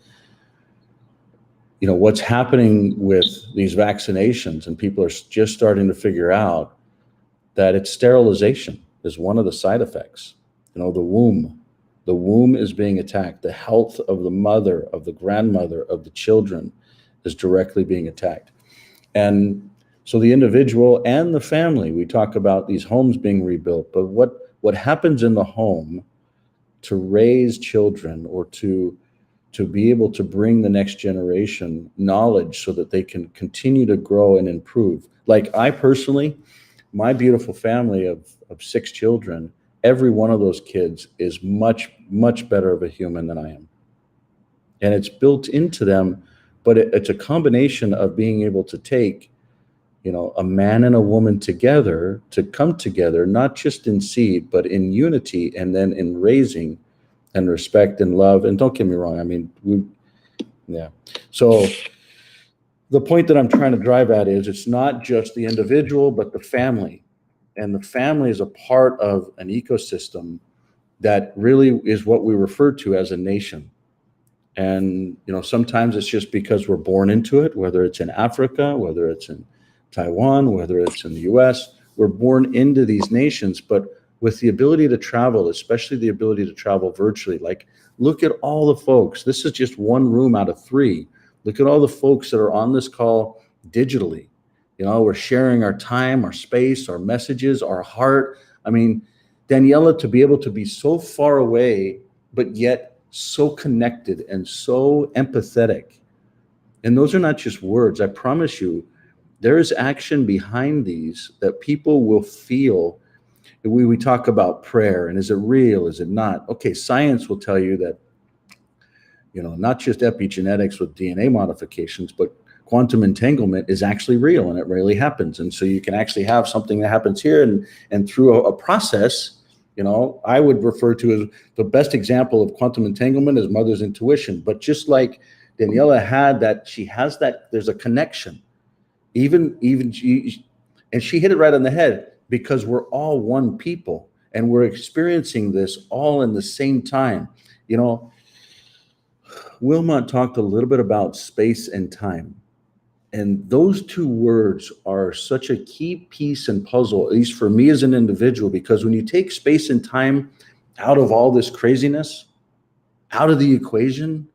what's happening with these vaccinations, and people are just starting to figure out that it's sterilization is one of the side effects. The womb is being attacked. The health of the mother, of the grandmother, of the children is directly being attacked. And so the individual and the family, we talk about these homes being rebuilt, but what happens in the home to raise children or to be able to bring the next generation knowledge so that they can continue to grow and improve. Like I personally, my beautiful family of 6 children, every one of those kids is much, much better of a human than I am. And it's built into them, but it's a combination of being able to take, a man and a woman together to come together, not just in seed, but in unity, and then in raising and respect and love. And don't get me wrong, I mean, So the point that I'm trying to drive at is it's not just the individual, but the family. And the family is a part of an ecosystem that really is what we refer to as a nation. And, sometimes it's just because we're born into it, whether it's in Africa, whether it's in Taiwan, whether it's in the US, we're born into these nations, but with the ability to travel, especially the ability to travel virtually, like look at all the folks. This is just one room out of 3. Look at all the folks that are on this call digitally. We're sharing our time, our space, our messages, our heart. I mean, Daniela, to be able to be so far away, but yet so connected and so empathetic. And those are not just words. I promise you, there is action behind these that people will feel. We talk about prayer, and is it real? Is it not? Okay, science will tell you that, not just epigenetics with DNA modifications, but quantum entanglement is actually real, and it really happens. And so you can actually have something that happens here, and through a process, I would refer to as the best example of quantum entanglement is mother's intuition. But just like Daniela had that, she has that, there's a connection. Even she, and she hit it right on the head, because we're all one people and we're experiencing this all in the same time. Wilmot talked a little bit about space and time. And those 2 words are such a key piece and puzzle, at least for me as an individual, because when you take space and time out of all this craziness, out of the equation,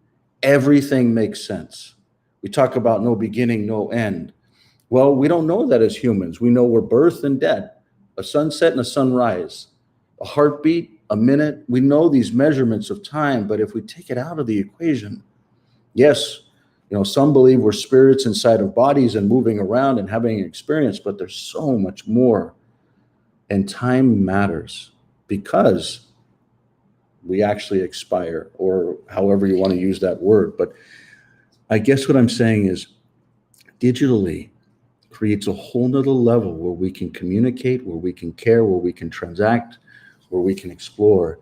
everything makes sense. We talk about no beginning, no end. Well, we don't know that as humans. We know we're birth and death, a sunset and a sunrise, a heartbeat, a minute. We know these measurements of time, but if we take it out of the equation, yes, You know, some believe we're spirits inside of bodies and moving around and having an experience, but there's so much more. And time matters because we actually expire, or however you want to use that word. But I guess what I'm saying is digitally creates a whole nother level where we can communicate, where we can care, where we can transact, where we can explore.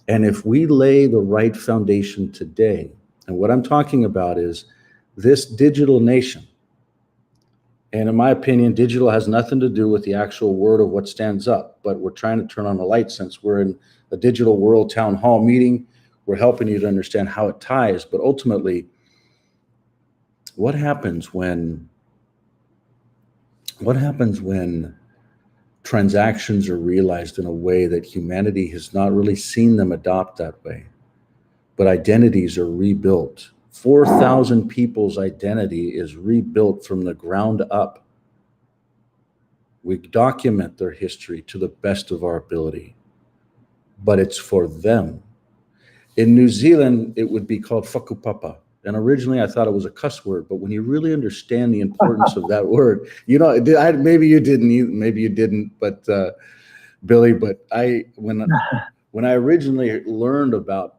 And if we lay the right foundation today, and what I'm talking about is this digital nation, and in my opinion, digital has nothing to do with the actual word of what stands up, but we're trying to turn on the light since we're in a digital world town hall meeting. We're helping you to understand how it ties, but ultimately, what happens when transactions are realized in a way that humanity has not really seen them adopt that way, but identities are rebuilt? 4,000 people's identity is rebuilt from the ground up. We document their history to the best of our ability, but it's for them. In New Zealand, it would be called whakupapa. And originally I thought it was a cuss word, but when you really understand the importance of that word, you know, maybe you didn't, but Billy, but when I originally learned about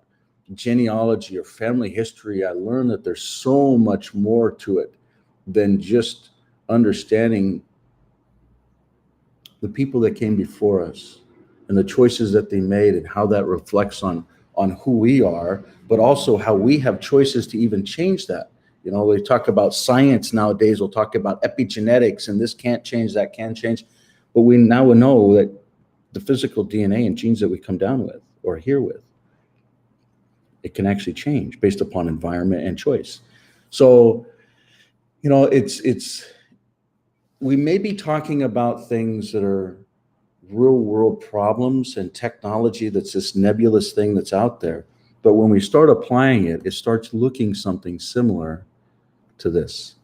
genealogy or family history, I learned that there's so much more to it than just understanding the people that came before us and the choices that they made and how that reflects on who we are, but also how we have choices to even change that. You know, we talk about science nowadays, we'll talk about epigenetics, and this can't change, that can change. But we now know that the physical DNA and genes that we come down with or here with, it can actually change based upon environment and choice. So, you know, we may be talking about things that are real world problems and technology that's this nebulous thing that's out there. But when we start applying it, it starts looking something similar to this.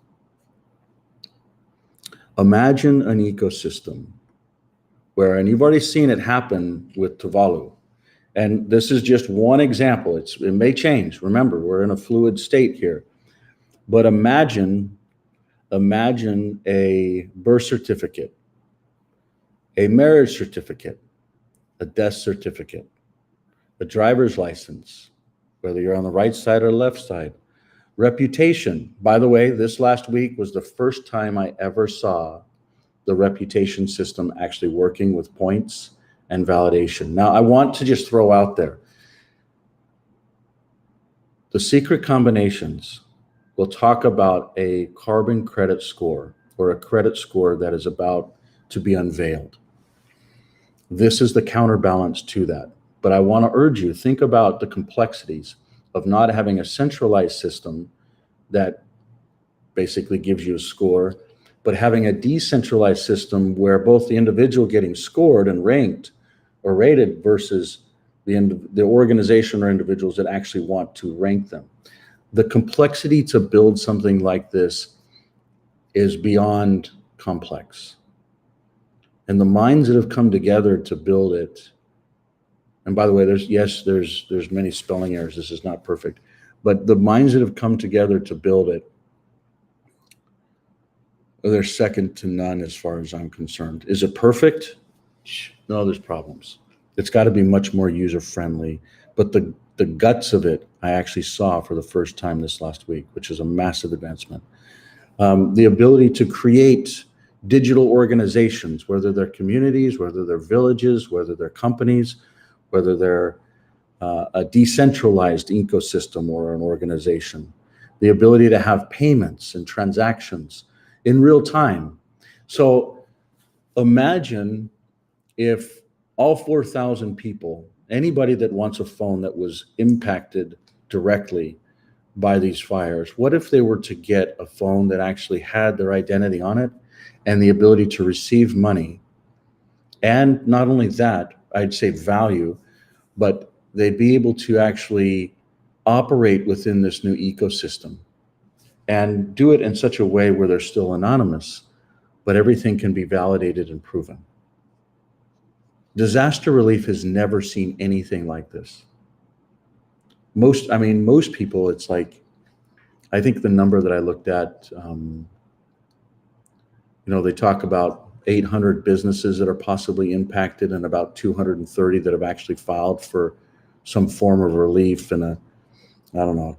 Imagine an ecosystem where, and you've already seen it happen with Tuvalu, and this is just one example. It may change. Remember, we're in a fluid state here. But imagine a birth certificate, a marriage certificate, a death certificate, a driver's license, whether you're on the right side or left side, reputation. By the way, this last week was the first time I ever saw the reputation system actually working with points and validation. Now, I want to just throw out there, the secret combinations will talk about a carbon credit score or a credit score that is about to be unveiled. This is the counterbalance to that. But I want to urge you, think about the complexities of not having a centralized system that basically gives you a score, but having a decentralized system where both the individual getting scored and ranked or rated versus the organization or individuals that actually want to rank them. The complexity to build something like this is beyond complex. And the minds that have come together to build it, and by the way, there's many spelling errors. This is not perfect. But the minds that have come together to build it, they're second to none as far as I'm concerned. Is it perfect? No, there's problems. It's got to be much more user-friendly. But the guts of it, I actually saw for the first time this last week, which is a massive advancement. The ability to create digital organizations, whether they're communities, whether they're villages, whether they're companies, whether they're a decentralized ecosystem or an organization. The ability to have payments and transactions in real time. So imagine if all 4,000 people, anybody that wants a phone that was impacted directly by these fires, what if they were to get a phone that actually had their identity on it and the ability to receive money? And not only that, I'd say value, but they'd be able to actually operate within this new ecosystem and do it in such a way where they're still anonymous, but everything can be validated and proven. Disaster relief has never seen anything like this. Most people, it's like, I think the number that I looked at, they talk about 800 businesses that are possibly impacted and about 230 that have actually filed for some form of relief, and a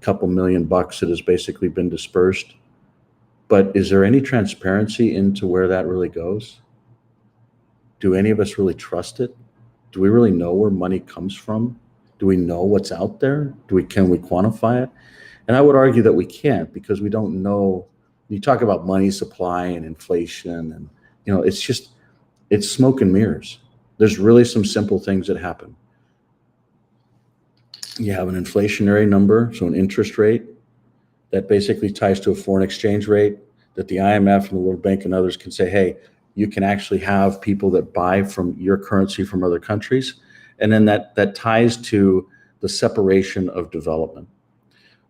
couple $1 million that has basically been dispersed. But is there any transparency into where that really goes? Do any of us really trust it? Do we really know where money comes from? Do we know what's out there? Can we quantify it? And I would argue that we can't, because we don't know. You talk about money supply and inflation, and it's smoke and mirrors. There's really some simple things that happen. You have an inflationary number, so an interest rate that basically ties to a foreign exchange rate that the IMF and the World Bank and others can say, hey, you can actually have people that buy from your currency from other countries. And then that ties to the separation of development.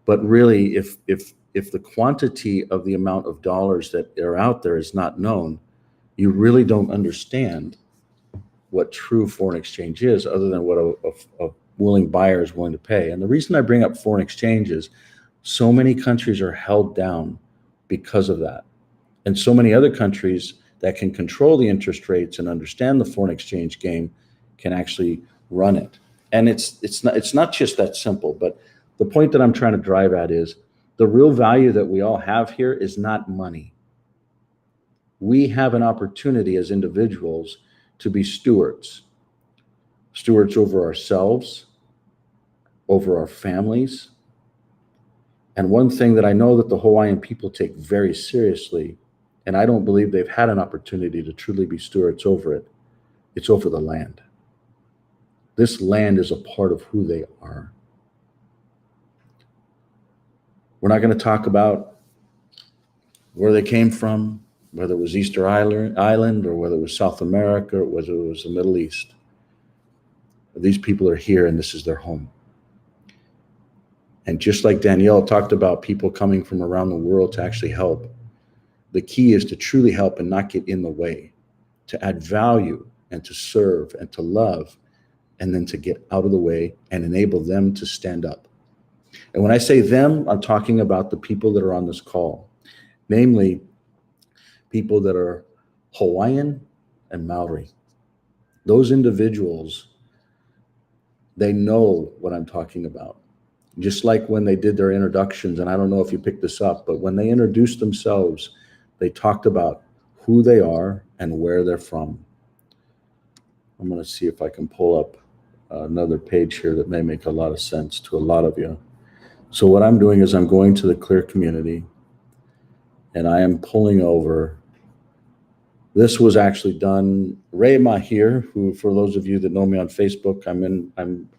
But really, if the quantity of the amount of dollars that are out there is not known, you really don't understand what true foreign exchange is, other than what a willing buyer is willing to pay. And the reason I bring up foreign exchange is so many countries are held down because of that. And so many other countries that can control the interest rates and understand the foreign exchange game can actually run it. And it's not just that simple, but the point that I'm trying to drive at is the real value that we all have here is not money. We have an opportunity as individuals to be stewards over ourselves, over our families. And one thing that I know that the Hawaiian people take very seriously, and I don't believe they've had an opportunity to truly be stewards over it, it's over the land. This land is a part of who they are. We're not going to talk about where they came from, whether it was Easter Island or whether it was South America or whether it was the Middle East. These people are here and this is their home. And just like Danielle talked about people coming from around the world to actually help, the key is to truly help and not get in the way, to add value and to serve and to love, and then to get out of the way and enable them to stand up. And when I say them, I'm talking about the people that are on this call, namely people that are Hawaiian and Maori. Those individuals, they know what I'm talking about. Just like when they did their introductions, and I don't know if you picked this up, but when they introduced themselves, they talked about who they are and where they're from. I'm going to see if I can pull up another page here that may make a lot of sense to a lot of you. So what I'm doing is I'm going to the Clear community and I am pulling over. This was actually done, Ray Mahir, who, for those of you that know me on Facebook,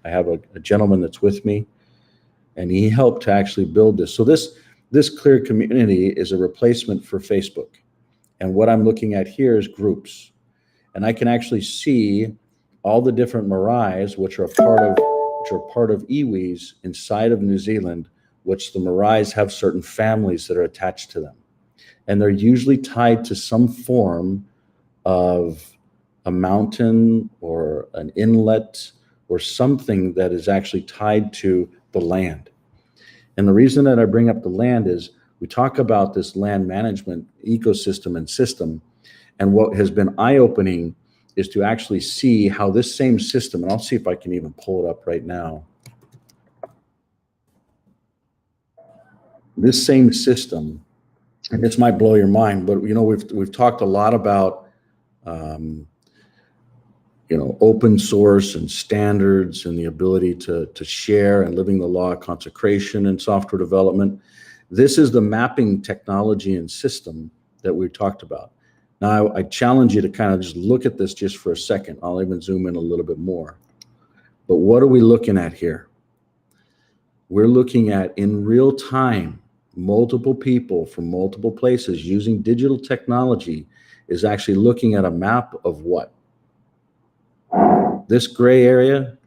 I have a gentleman that's with me, and he helped to actually build this. So this Clear community is a replacement for Facebook. And what I'm looking at here is groups. And I can actually see all the different maraes, which are part of iwis inside of New Zealand, which the maraes have certain families that are attached to them. And they're usually tied to some form of a mountain or an inlet or something that is actually tied to the land. And the reason that I bring up the land is we talk about this land management ecosystem and system. And what has been eye-opening is to actually see how this same system, and I'll see if I can even pull it up right now. This same system, and this might blow your mind, but we've talked a lot about open source and standards and the ability to share and living the law of consecration and software development. This is the mapping technology and system that we talked about. Now, I challenge you to kind of just look at this just for a second. I'll even zoom in a little bit more. But what are we looking at here? We're looking at, in real time, multiple people from multiple places using digital technology is actually looking at a map of what? This gray area,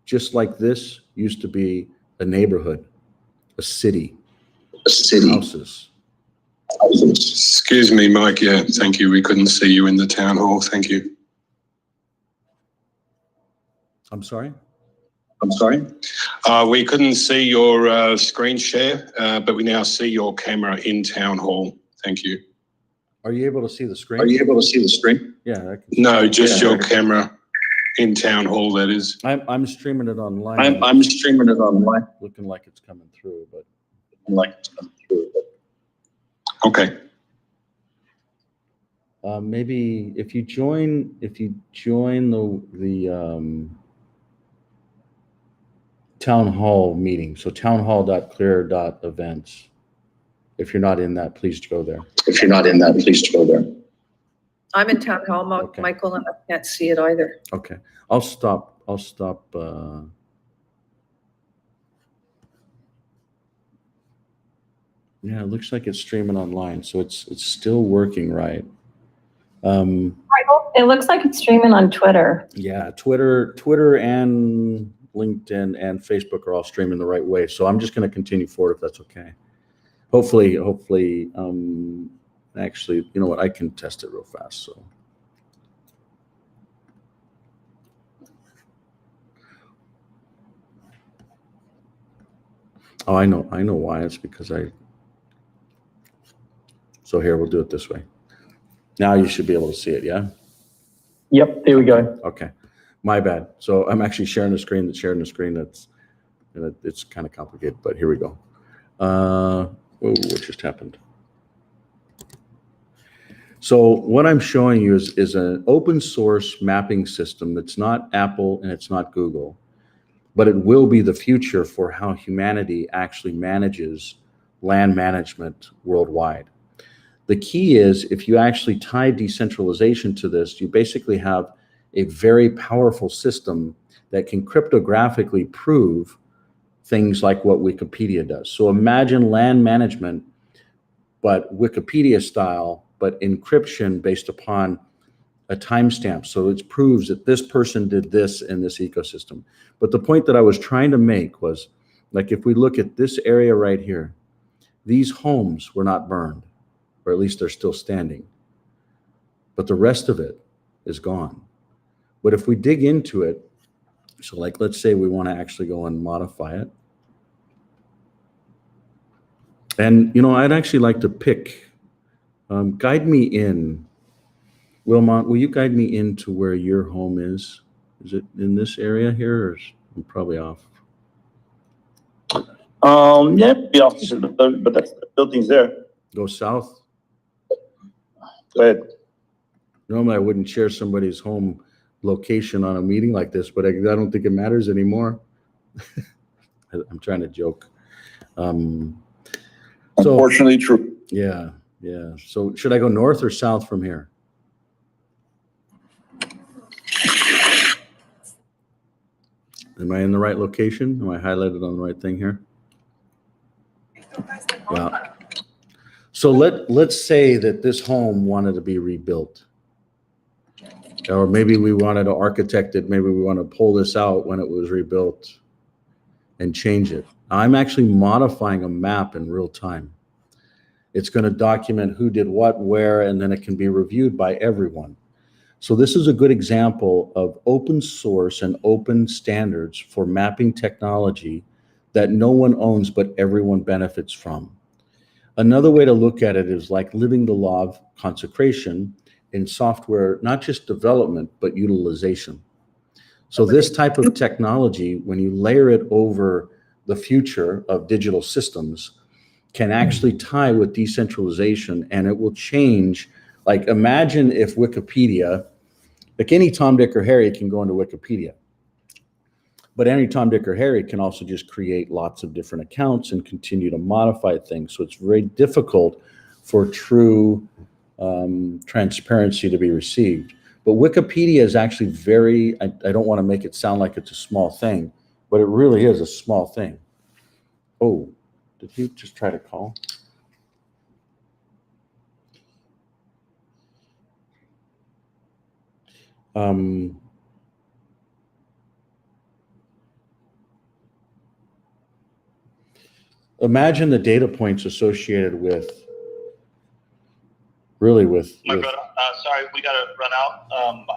just like this, used to be a neighborhood, a city, houses. Excuse me, Mike. Yeah, thank you. We couldn't see you in the town hall. Thank you. I'm sorry? I'm sorry. We couldn't see your screen share, but we now see your camera in town hall. Thank you. Are you able to see the screen? Are you able to see the screen? Yeah, I can. No, just your camera in town hall, that is. I'm streaming it online. I'm streaming it online. Looking like it's coming through, but. Okay. Maybe if you join the town hall meeting, so townhall.clear.events. If you're not in that, please go there. I'm in town hall, Okay. Michael, and I can't see it either. Okay, I'll stop. Yeah, it looks like it's streaming online, so it's still working, right? It looks like it's streaming on Twitter. Yeah, Twitter and LinkedIn and Facebook are all streaming the right way. So I'm just going to continue forward if that's okay. Hopefully, actually, you know what? I can test it real fast. So. Oh, I know why. It's because so here, we'll do it this way. Now you should be able to see it, yeah? Yep, there we go. Okay, my bad. So I'm actually sharing a screen that's sharing a screen that's, it's kind of complicated, but here we go. What just happened? So what I'm showing you is an open source mapping system that's not Apple and it's not Google, but it will be the future for how humanity actually manages land management worldwide. The key is if you actually tie decentralization to this, you basically have a very powerful system that can cryptographically prove things like what Wikipedia does. So imagine land management, but Wikipedia style, but encryption based upon a timestamp. So it proves that this person did this in this ecosystem. But the point that I was trying to make was, like, if we look at this area right here, these homes were not burned, or at least they're still standing. But the rest of it is gone. But if we dig into it, so like, let's say we want to actually go and modify it. And, you know, I'd actually like to pick, guide me in. Wilmont, will you guide me into where your home is? Is it in this area here, or I'm probably off? Yeah, be off, but that's the building's there. Go south? Go ahead. Normally I wouldn't share somebody's home location on a meeting like this, but I don't think it matters anymore. I'm trying to joke. Unfortunately true. Yeah. So should I go north or south from here? Am I in the right location? Am I highlighted on the right thing here? Yeah. So let's say that this home wanted to be rebuilt. Or maybe we wanted to architect it. Maybe we want to pull this out when it was rebuilt and change it. I'm actually modifying a map in real time. It's going to document who did what, where, and then it can be reviewed by everyone. So this is a good example of open source and open standards for mapping technology that no one owns, but everyone benefits from. Another way to look at it is like living the law of consecration in software, not just development, but utilization. So this type of technology, when you layer it over the future of digital systems, can actually tie with decentralization, and it will change. Like, imagine if Wikipedia, like any Tom, Dick, or Harry can go into Wikipedia, but any Tom, Dick, or Harry can also just create lots of different accounts and continue to modify things. So it's very difficult for true transparency to be received. But Wikipedia is actually very, I don't want to make it sound like it's a small thing, but it really is a small thing. Oh, did you just try to call? Imagine the data points associated with, really with. My brother, sorry, we gotta run out.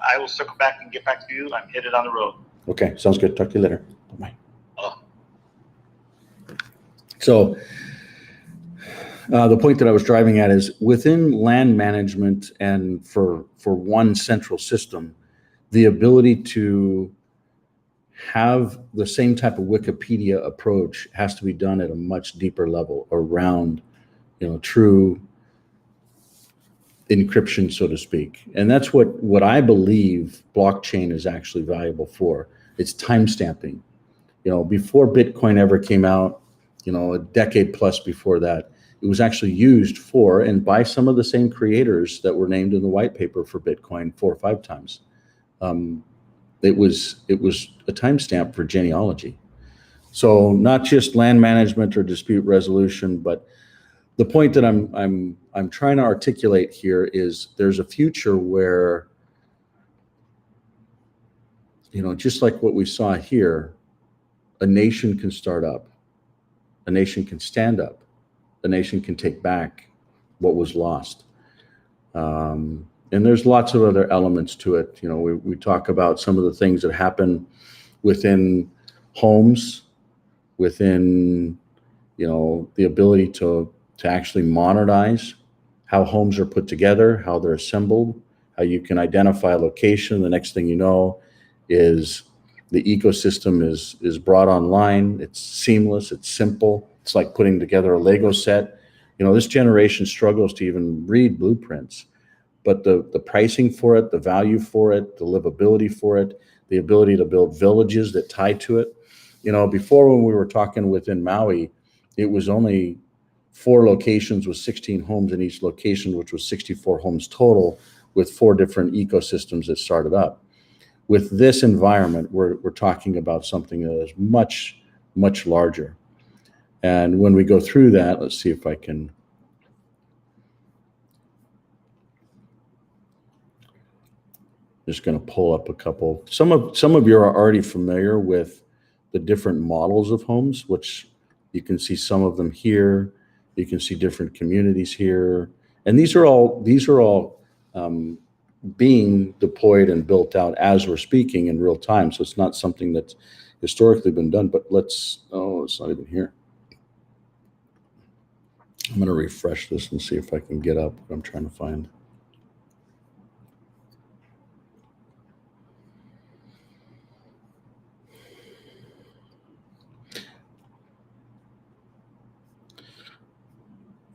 I will circle back and get back to you. I'm headed on the road. Okay, sounds good. Talk to you later. Bye-bye. So the point that I was driving at is within land management and for one central system, the ability to have the same type of Wikipedia approach has to be done at a much deeper level around, true encryption, so to speak. And that's what I believe blockchain is actually valuable for. It's timestamping. Before Bitcoin ever came out, a decade plus before that, it was actually used for and by some of the same creators that were named in the white paper for Bitcoin 4 or 5 times. It was a timestamp for genealogy. So not just land management or dispute resolution, but the point that I'm trying to articulate here is there's a future where, just like what we saw here, a nation can start up, a nation can stand up, a nation can take back what was lost. And there's lots of other elements to it. We talk about some of the things that happen within homes, within, the ability to actually modernize how homes are put together, how they're assembled, how you can identify a location. The next thing you know is the ecosystem is brought online. It's seamless. It's simple. It's like putting together a Lego set. This generation struggles to even read blueprints, but the pricing for it, the value for it, the livability for it, the ability to build villages that tie to it. Before when we were talking within Maui, it was only 4 locations with 16 homes in each location, which was 64 homes total with 4 different ecosystems that started up. With this environment, we're talking about something that is much, much larger. And when we go through that, let's see if I can. Just going to pull up a couple. Some of you are already familiar with the different models of homes, which you can see some of them here. You can see different communities here, and these are all being deployed and built out as we're speaking in real time. So it's not something that's historically been done. But it's not even here. I'm going to refresh this and see if I can get up what I'm trying to find.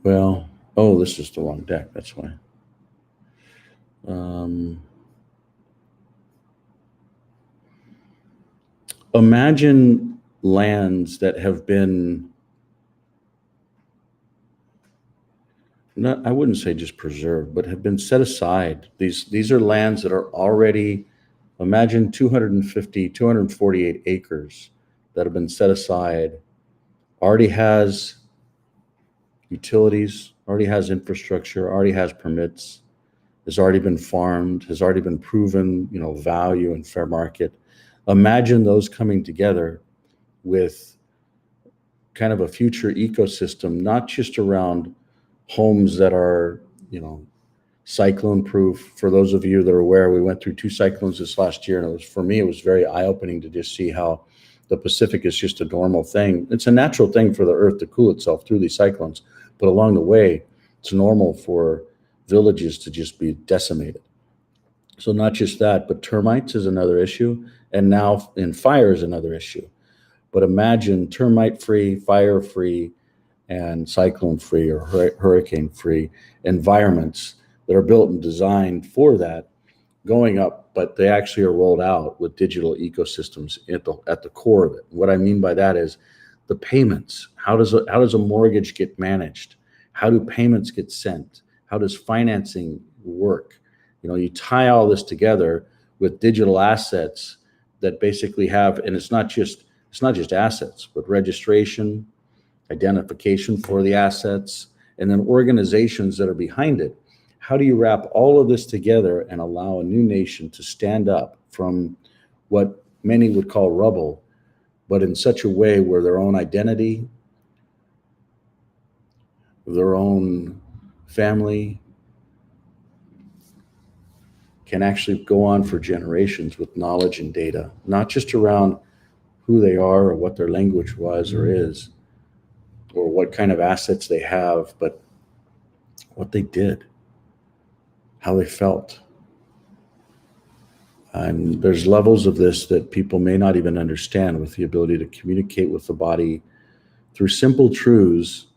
Well, this is the wrong deck. That's why. Imagine lands that have been, I wouldn't say just preserved, but have been set aside. These are lands that are already, imagine 248 acres that have been set aside, already has utilities, already has infrastructure, already has permits, has already been farmed, has already been proven, value and fair market. Imagine those coming together with kind of a future ecosystem, not just around homes that are, cyclone proof. For those of you that are aware, we went through 2 cyclones this last year, and for me, it was very eye-opening to just see how the Pacific is just a normal thing. It's a natural thing for the earth to cool itself through these cyclones, but along the way, it's normal for villages to just be decimated. So not just that, but termites is another issue, and now in fire is another issue. But imagine termite-free, fire-free, and cyclone-free or hurricane-free environments that are built and designed for that going up, but they actually are rolled out with digital ecosystems at the core of it. What I mean by that is the payments. How does a mortgage get managed? How do payments get sent? How does financing work? You tie all this together with digital assets that basically have, and it's not just assets, but registration, identification for the assets, and then organizations that are behind it. How do you wrap all of this together and allow a new nation to stand up from what many would call rubble, but in such a way where their own identity, their own family can actually go on for generations with knowledge and data, not just around who they are or what their language was or is, or what kind of assets they have, but what they did, how they felt. And there's levels of this that people may not even understand, with the ability to communicate with the body through simple truths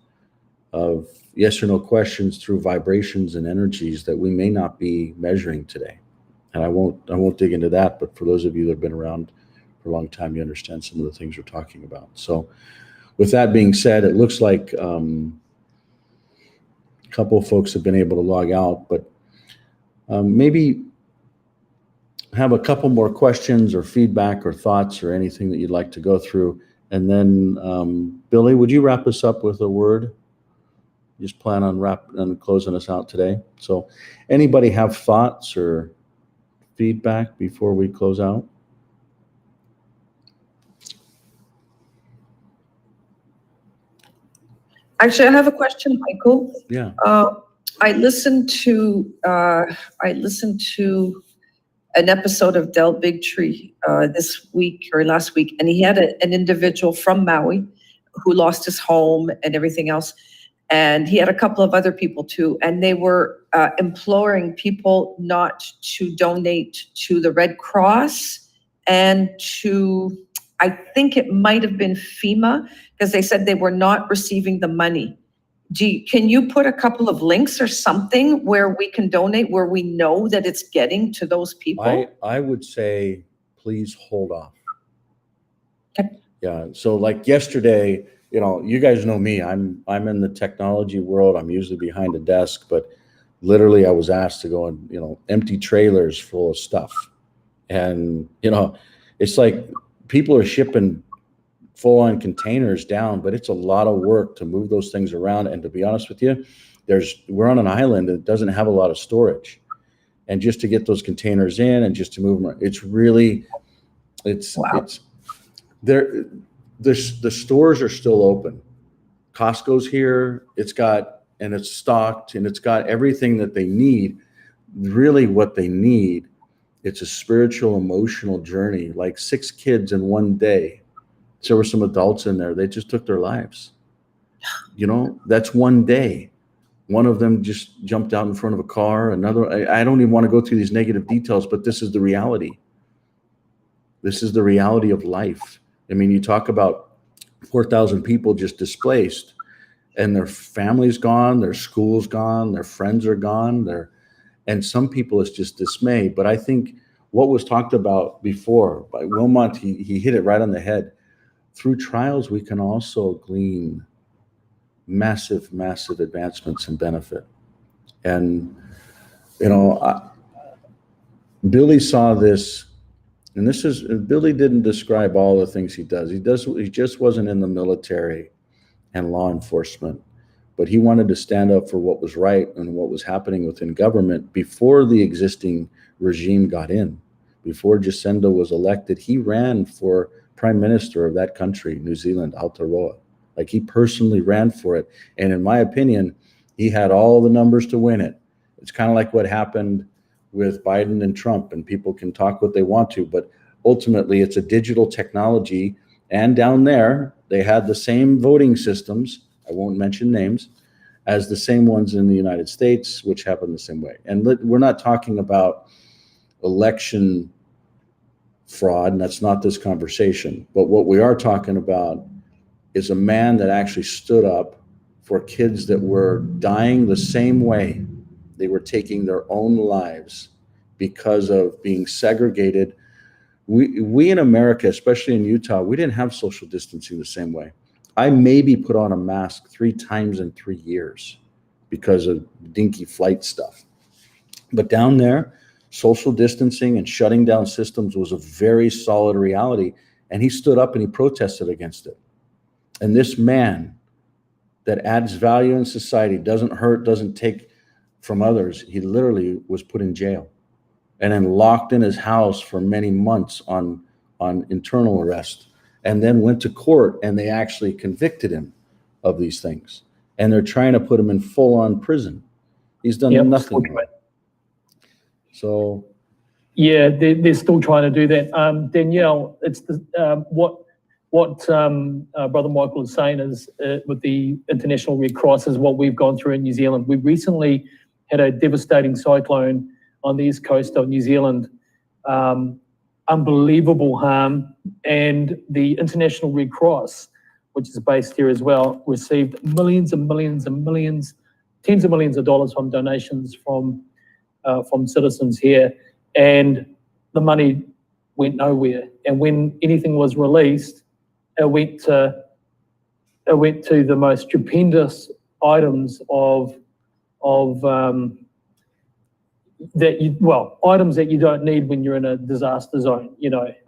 of yes or no questions, through vibrations and energies that we may not be measuring today. And I won't dig into that, but for those of you that have been around for a long time, you understand some of the things we're talking about. So with that being said, it looks like a couple of folks have been able to log out, but maybe have a couple more questions or feedback or thoughts or anything that you'd like to go through. And then Billy, would you wrap us up with a word? Just plan on closing us out today. So anybody have thoughts or feedback before we close out? Actually, I have a question, Michael. Yeah. I listened to an episode of Del Bigtree this week or last week, and he had an individual from Maui who lost his home and everything else. And he had a couple of other people too, and they were imploring people not to donate to the Red Cross and to, I think it might have been FEMA, because they said they were not receiving the money. Can you put a couple of links or something where we can donate, where we know that it's getting to those people? I would say, please hold off. Okay. Yeah. So like yesterday, you guys know me. I'm in the technology world. I'm usually behind a desk, but literally I was asked to go and empty trailers full of stuff, and it's like people are shipping full-on containers down, but it's a lot of work to move those things around. And to be honest with you, we're on an island that doesn't have a lot of storage, and just to get those containers in and just to move them, the stores are still open. Costco's here, it's stocked, and it's got everything that they need. Really what they need, it's a spiritual, emotional journey. Like 6 kids in one day. There were some adults in there, they just took their lives. That's one day. One of them just jumped out in front of a car. Another, I don't even want to go through these negative details, but this is the reality. This is the reality of life. I mean, you talk about 4,000 people just displaced, and their family's gone, their school's gone, their friends are gone, and some people it's just dismay. But I think what was talked about before by Wilmot, he hit it right on the head. Through trials, we can also glean massive, massive advancements and benefit. And, Billy saw this, and Billy didn't describe all the things he does. He just wasn't in the military and law enforcement, but he wanted to stand up for what was right and what was happening within government before the existing regime got in. Before Jacinda was elected, he ran for Prime Minister of that country, New Zealand, Aotearoa. Like, he personally ran for it. And in my opinion, he had all the numbers to win it. It's kind of like what happened with Biden and Trump, and people can talk what they want to, but ultimately it's a digital technology. And down there, they had the same voting systems, I won't mention names, as the same ones in the United States, which happened the same way. And we're not talking about election fraud, and that's not this conversation. But what we are talking about is a man that actually stood up for kids that were dying the same way. They were taking their own lives because of being segregated. We in America, especially in Utah, we didn't have social distancing the same way. I maybe put on a mask 3 times in 3 years because of dinky flight stuff. But down there, social distancing and shutting down systems was a very solid reality. And he stood up and he protested against it. And this man that adds value in society, doesn't hurt, doesn't take from others, he literally was put in jail and then locked in his house for many months on internal arrest, and then went to court and they actually convicted him of these things. And they're trying to put him in full-on prison. He's done nothing wrong. So, yeah, they're still trying to do that. Danielle, it's what Brother Michael is saying is with the International Red Cross is what we've gone through in New Zealand. We recently had a devastating cyclone on the east coast of New Zealand, unbelievable harm, and the International Red Cross, which is based here as well, received millions and millions and millions, tens of millions of dollars from donations from citizens here, and the money went nowhere. And when anything was released, it went to the most stupendous items items that you don't need when you're in a disaster zone.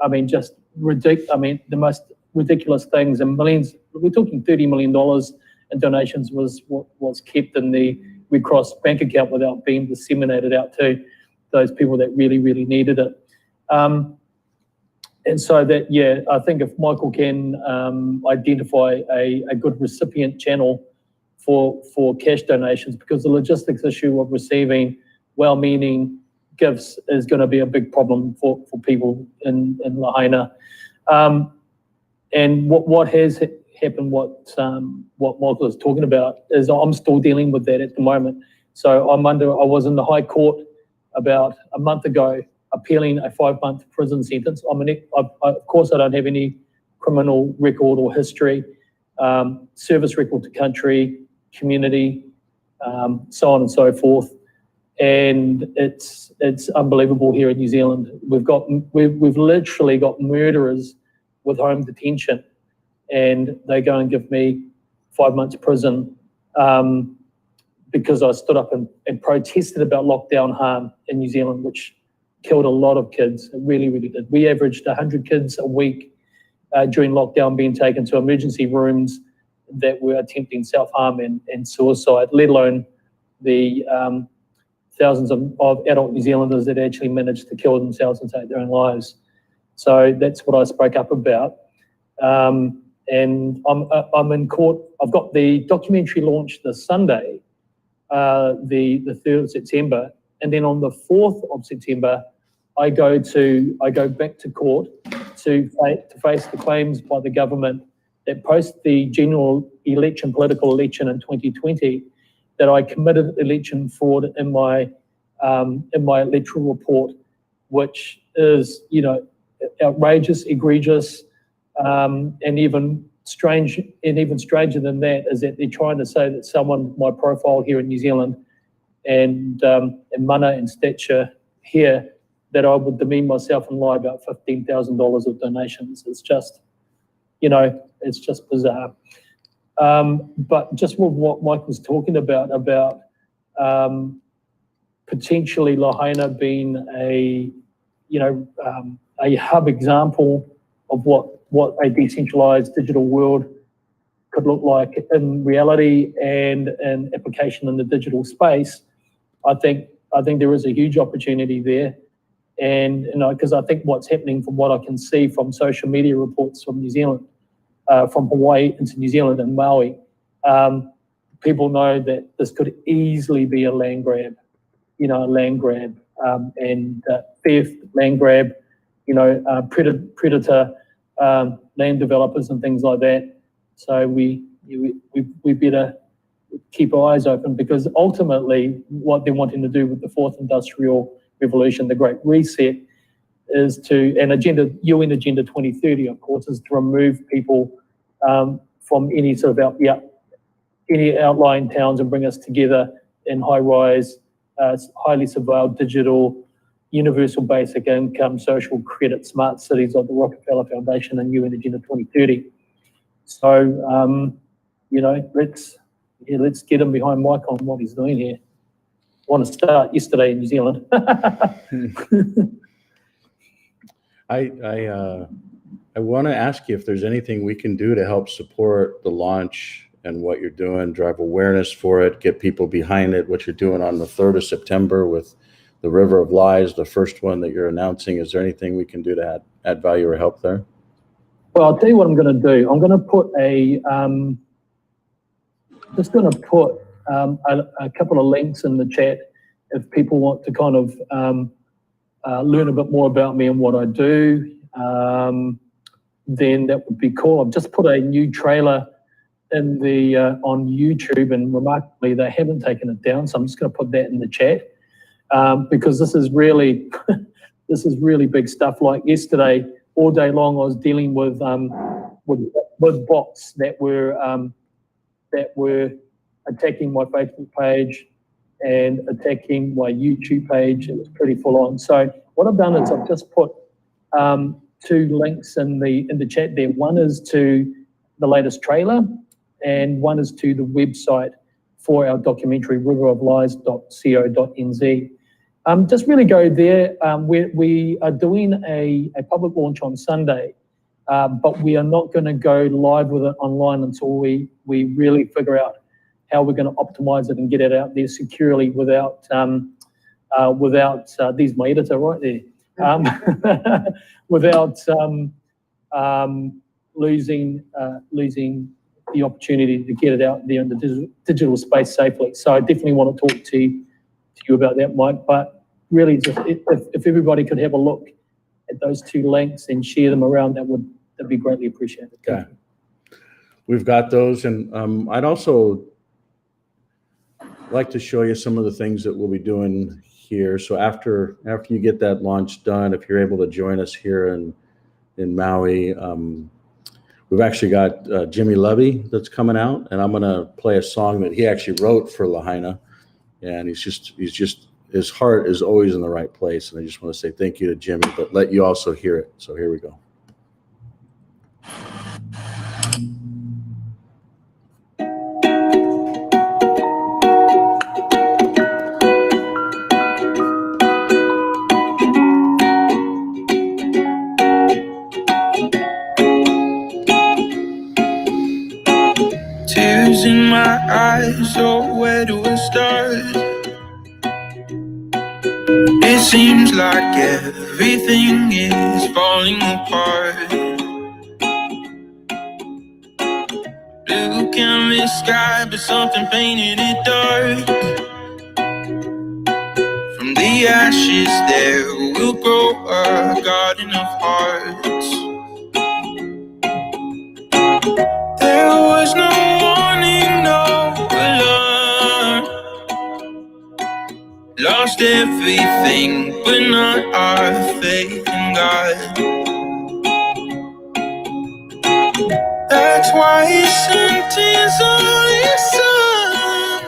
I mean, just the most ridiculous things, and millions. We're talking $30 million in donations was kept in the Red Cross bank account without being disseminated out to those people that really, really needed it. And so that, I think if Michael can identify a good recipient channel for cash donations, because the logistics issue of receiving well-meaning gifts is going to be a big problem for people in Lahaina. And what has happened, what Michael is talking about, is I'm still dealing with that at the moment. So I was in the High Court about a month ago, appealing a 5-month prison sentence. Of course, I don't have any criminal record or history, service record to country, community, so on and so forth. And it's unbelievable here in New Zealand. We've literally got murderers with home detention, and they go and give me 5 months prison because I stood up and protested about lockdown harm in New Zealand, which killed a lot of kids. It really, really did. We averaged 100 kids a week during lockdown being taken to emergency rooms that were attempting self-harm and suicide, let alone the thousands of adult New Zealanders that actually managed to kill themselves and take their own lives. So that's what I spoke up about. And I'm in court. I've got the documentary launched this Sunday, the 3rd of September. And then on the 4th of September, I go back to court to face the claims by the government that post the general election, political election in 2020, that I committed election fraud in my electoral report, which is, outrageous, egregious, and even strange, and even stranger than that is that they're trying to say that someone with my profile here in New Zealand and mana and stature here, that I would demean myself and lie about $15,000 of donations. It's just, it's just bizarre. But just with what Mike was talking about potentially Lahaina being a hub example of what a decentralized digital world could look like in reality and an application in the digital space, I think there is a huge opportunity there. And because I think what's happening from what I can see from social media reports from New Zealand, from Hawaii into New Zealand and Maui, people know that this could easily be a land grab, and theft, land grab, predator land developers and things like that. So we better keep our eyes open, because ultimately what they're wanting to do with the 4th Industrial Revolution, the Great Reset, is to, and UN Agenda 2030, of course, is to remove people from any sort of any outlying towns and bring us together in high-rise, highly surveilled digital, universal basic income, social credit, smart cities like the Rockefeller Foundation and UN Agenda 2030. So, let's get him behind Mike on what he's doing here. I want to start yesterday in New Zealand. I want to ask you if there's anything we can do to help support the launch and what you're doing, drive awareness for it, get people behind it, what you're doing on the 3rd of September with the River of Lies, the first one that you're announcing. Is there anything we can do to add value or help there? Well, I'll tell you what I'm going to do. I'm going to put a couple of links in the chat if people want to kind of learn a bit more about me and what I do. then that would be cool. I've just put a new trailer in the on YouTube, and remarkably, they haven't taken it down. So I'm just going to put that in the chat because this is really this is really big stuff. Like yesterday, all day long, I was dealing with bots that were attacking my Facebook page and attacking my YouTube page. It was pretty full on. So what I've done is I've just put 2 links in the chat there. One is to the latest trailer, and one is to the website for our documentary, riveroflies.co.nz. Just really go there. We are doing a public launch on Sunday, but we are not going to go live with it online until we really figure out how we're going to optimize it and get it out there securely without there's my editor right there, without losing the opportunity to get it out there in the digital space safely. So I definitely want to talk to you about that, Mike. But really, just if everybody could have a look at those 2 links and share them around, that'd be greatly appreciated. Okay, we've got those, and I'd also like to show you some of the things that we'll be doing here. So after you get that launch done, if you're able to join us here in Maui, we've actually got Jimmy Levy that's coming out, and I'm going to play a song that he actually wrote for Lahaina, and he's just his heart is always in the right place, and I just want to say thank you to Jimmy, but let you also hear it. So here we go. Tears in my eyes, oh, where do I start? It seems like everything is falling apart. Blue canvas sky, but something painted it dark. From the ashes there will grow a garden of hearts. There was no warning, no alarm. Lost everything, but not our faith in God. That's why He sent His only Son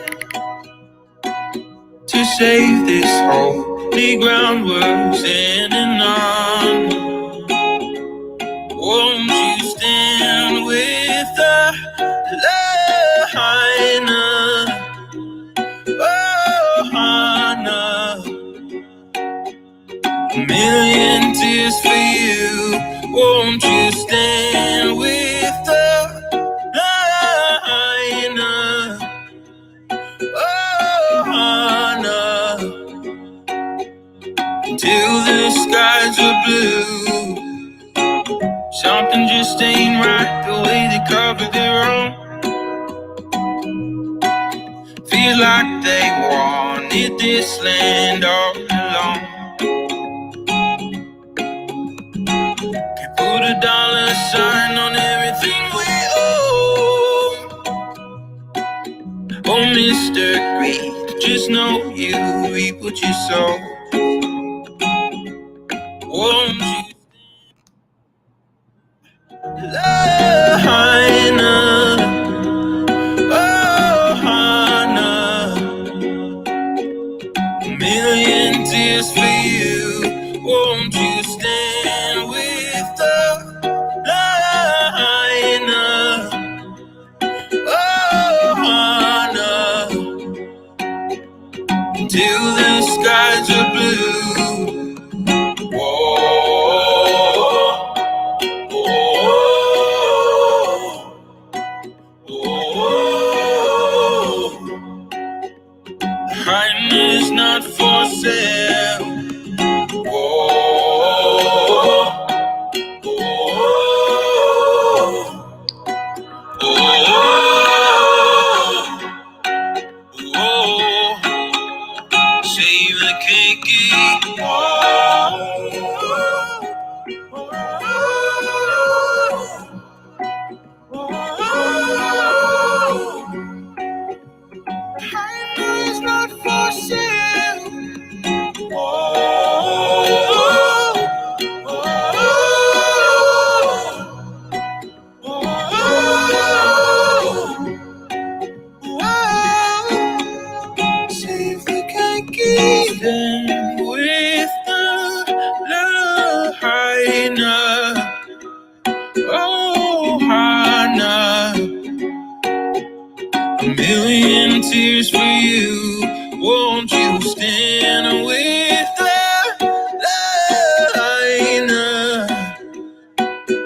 to save this holy ground we're standing on. Won't you stand with the Lahaina? Oh, Hana, a million tears for you. Won't you stand with the Lahaina? Oh, Hana, till the skies are blue. Something just ain't right, the way they cover their own. Feel like they wanted this land all along. Can put a dollar sign on everything we owe. Oh, Mr. Greed, just know you reap what you sow. Won't you Lahaina? Oh, Hana, a million tears for you. Won't you stand with the Lahaina? Oh, Hana, till the skies are blue. Whoa, kindness not for sale. Whoa, save the cake. million tears for you. Won't you stand with the line?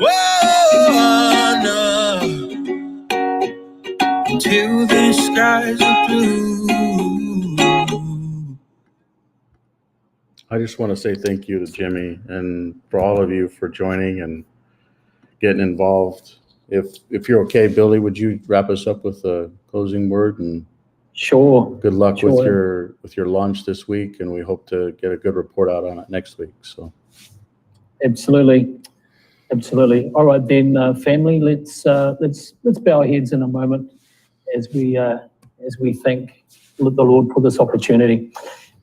Whoa, until the skies are blue. I just want to say thank you to Jimmy and for all of you for joining and getting involved. If you're okay, Billy, would you wrap us up with a closing word, and Sure. good luck Sure. with your launch this week, and we hope to get a good report out on it next week. So Absolutely. Absolutely. All right then, family, let's bow our heads in a moment as we thank the Lord for this opportunity.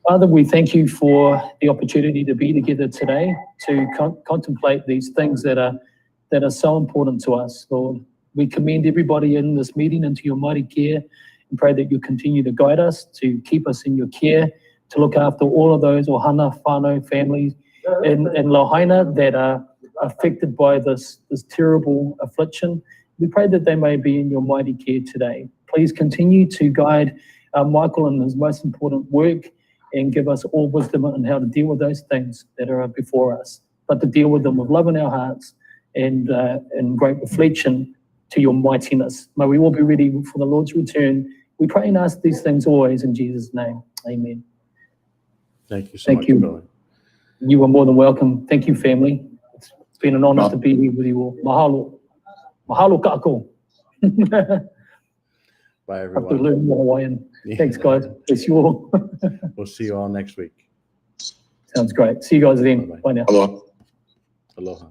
Father, we thank you for the opportunity to be together today to contemplate these things that are so important to us, Lord. We commend everybody in this meeting into your mighty care and pray that you continue to guide us, to keep us in your care, to look after all of those ohana whānau families in Lahaina that are affected by this terrible affliction. We pray that they may be in your mighty care today. Please continue to guide Michael in his most important work and give us all wisdom on how to deal with those things that are before us, but to deal with them with love in our hearts and great reflection to your mightiness. May we all be ready for the Lord's return. We pray and ask these things always in Jesus' name. Amen. thank you so Thank much, you. Billy. You are more than welcome. Thank you, family. It's been an honor to be here with you all. Mahalo. Mahalo kako. Bye, Have to everyone. learn more Hawaiian. Thanks, guys. Bless you all. We'll see you all next week. Sounds great. See you guys then. Bye-bye. Bye now. Hello. Aloha.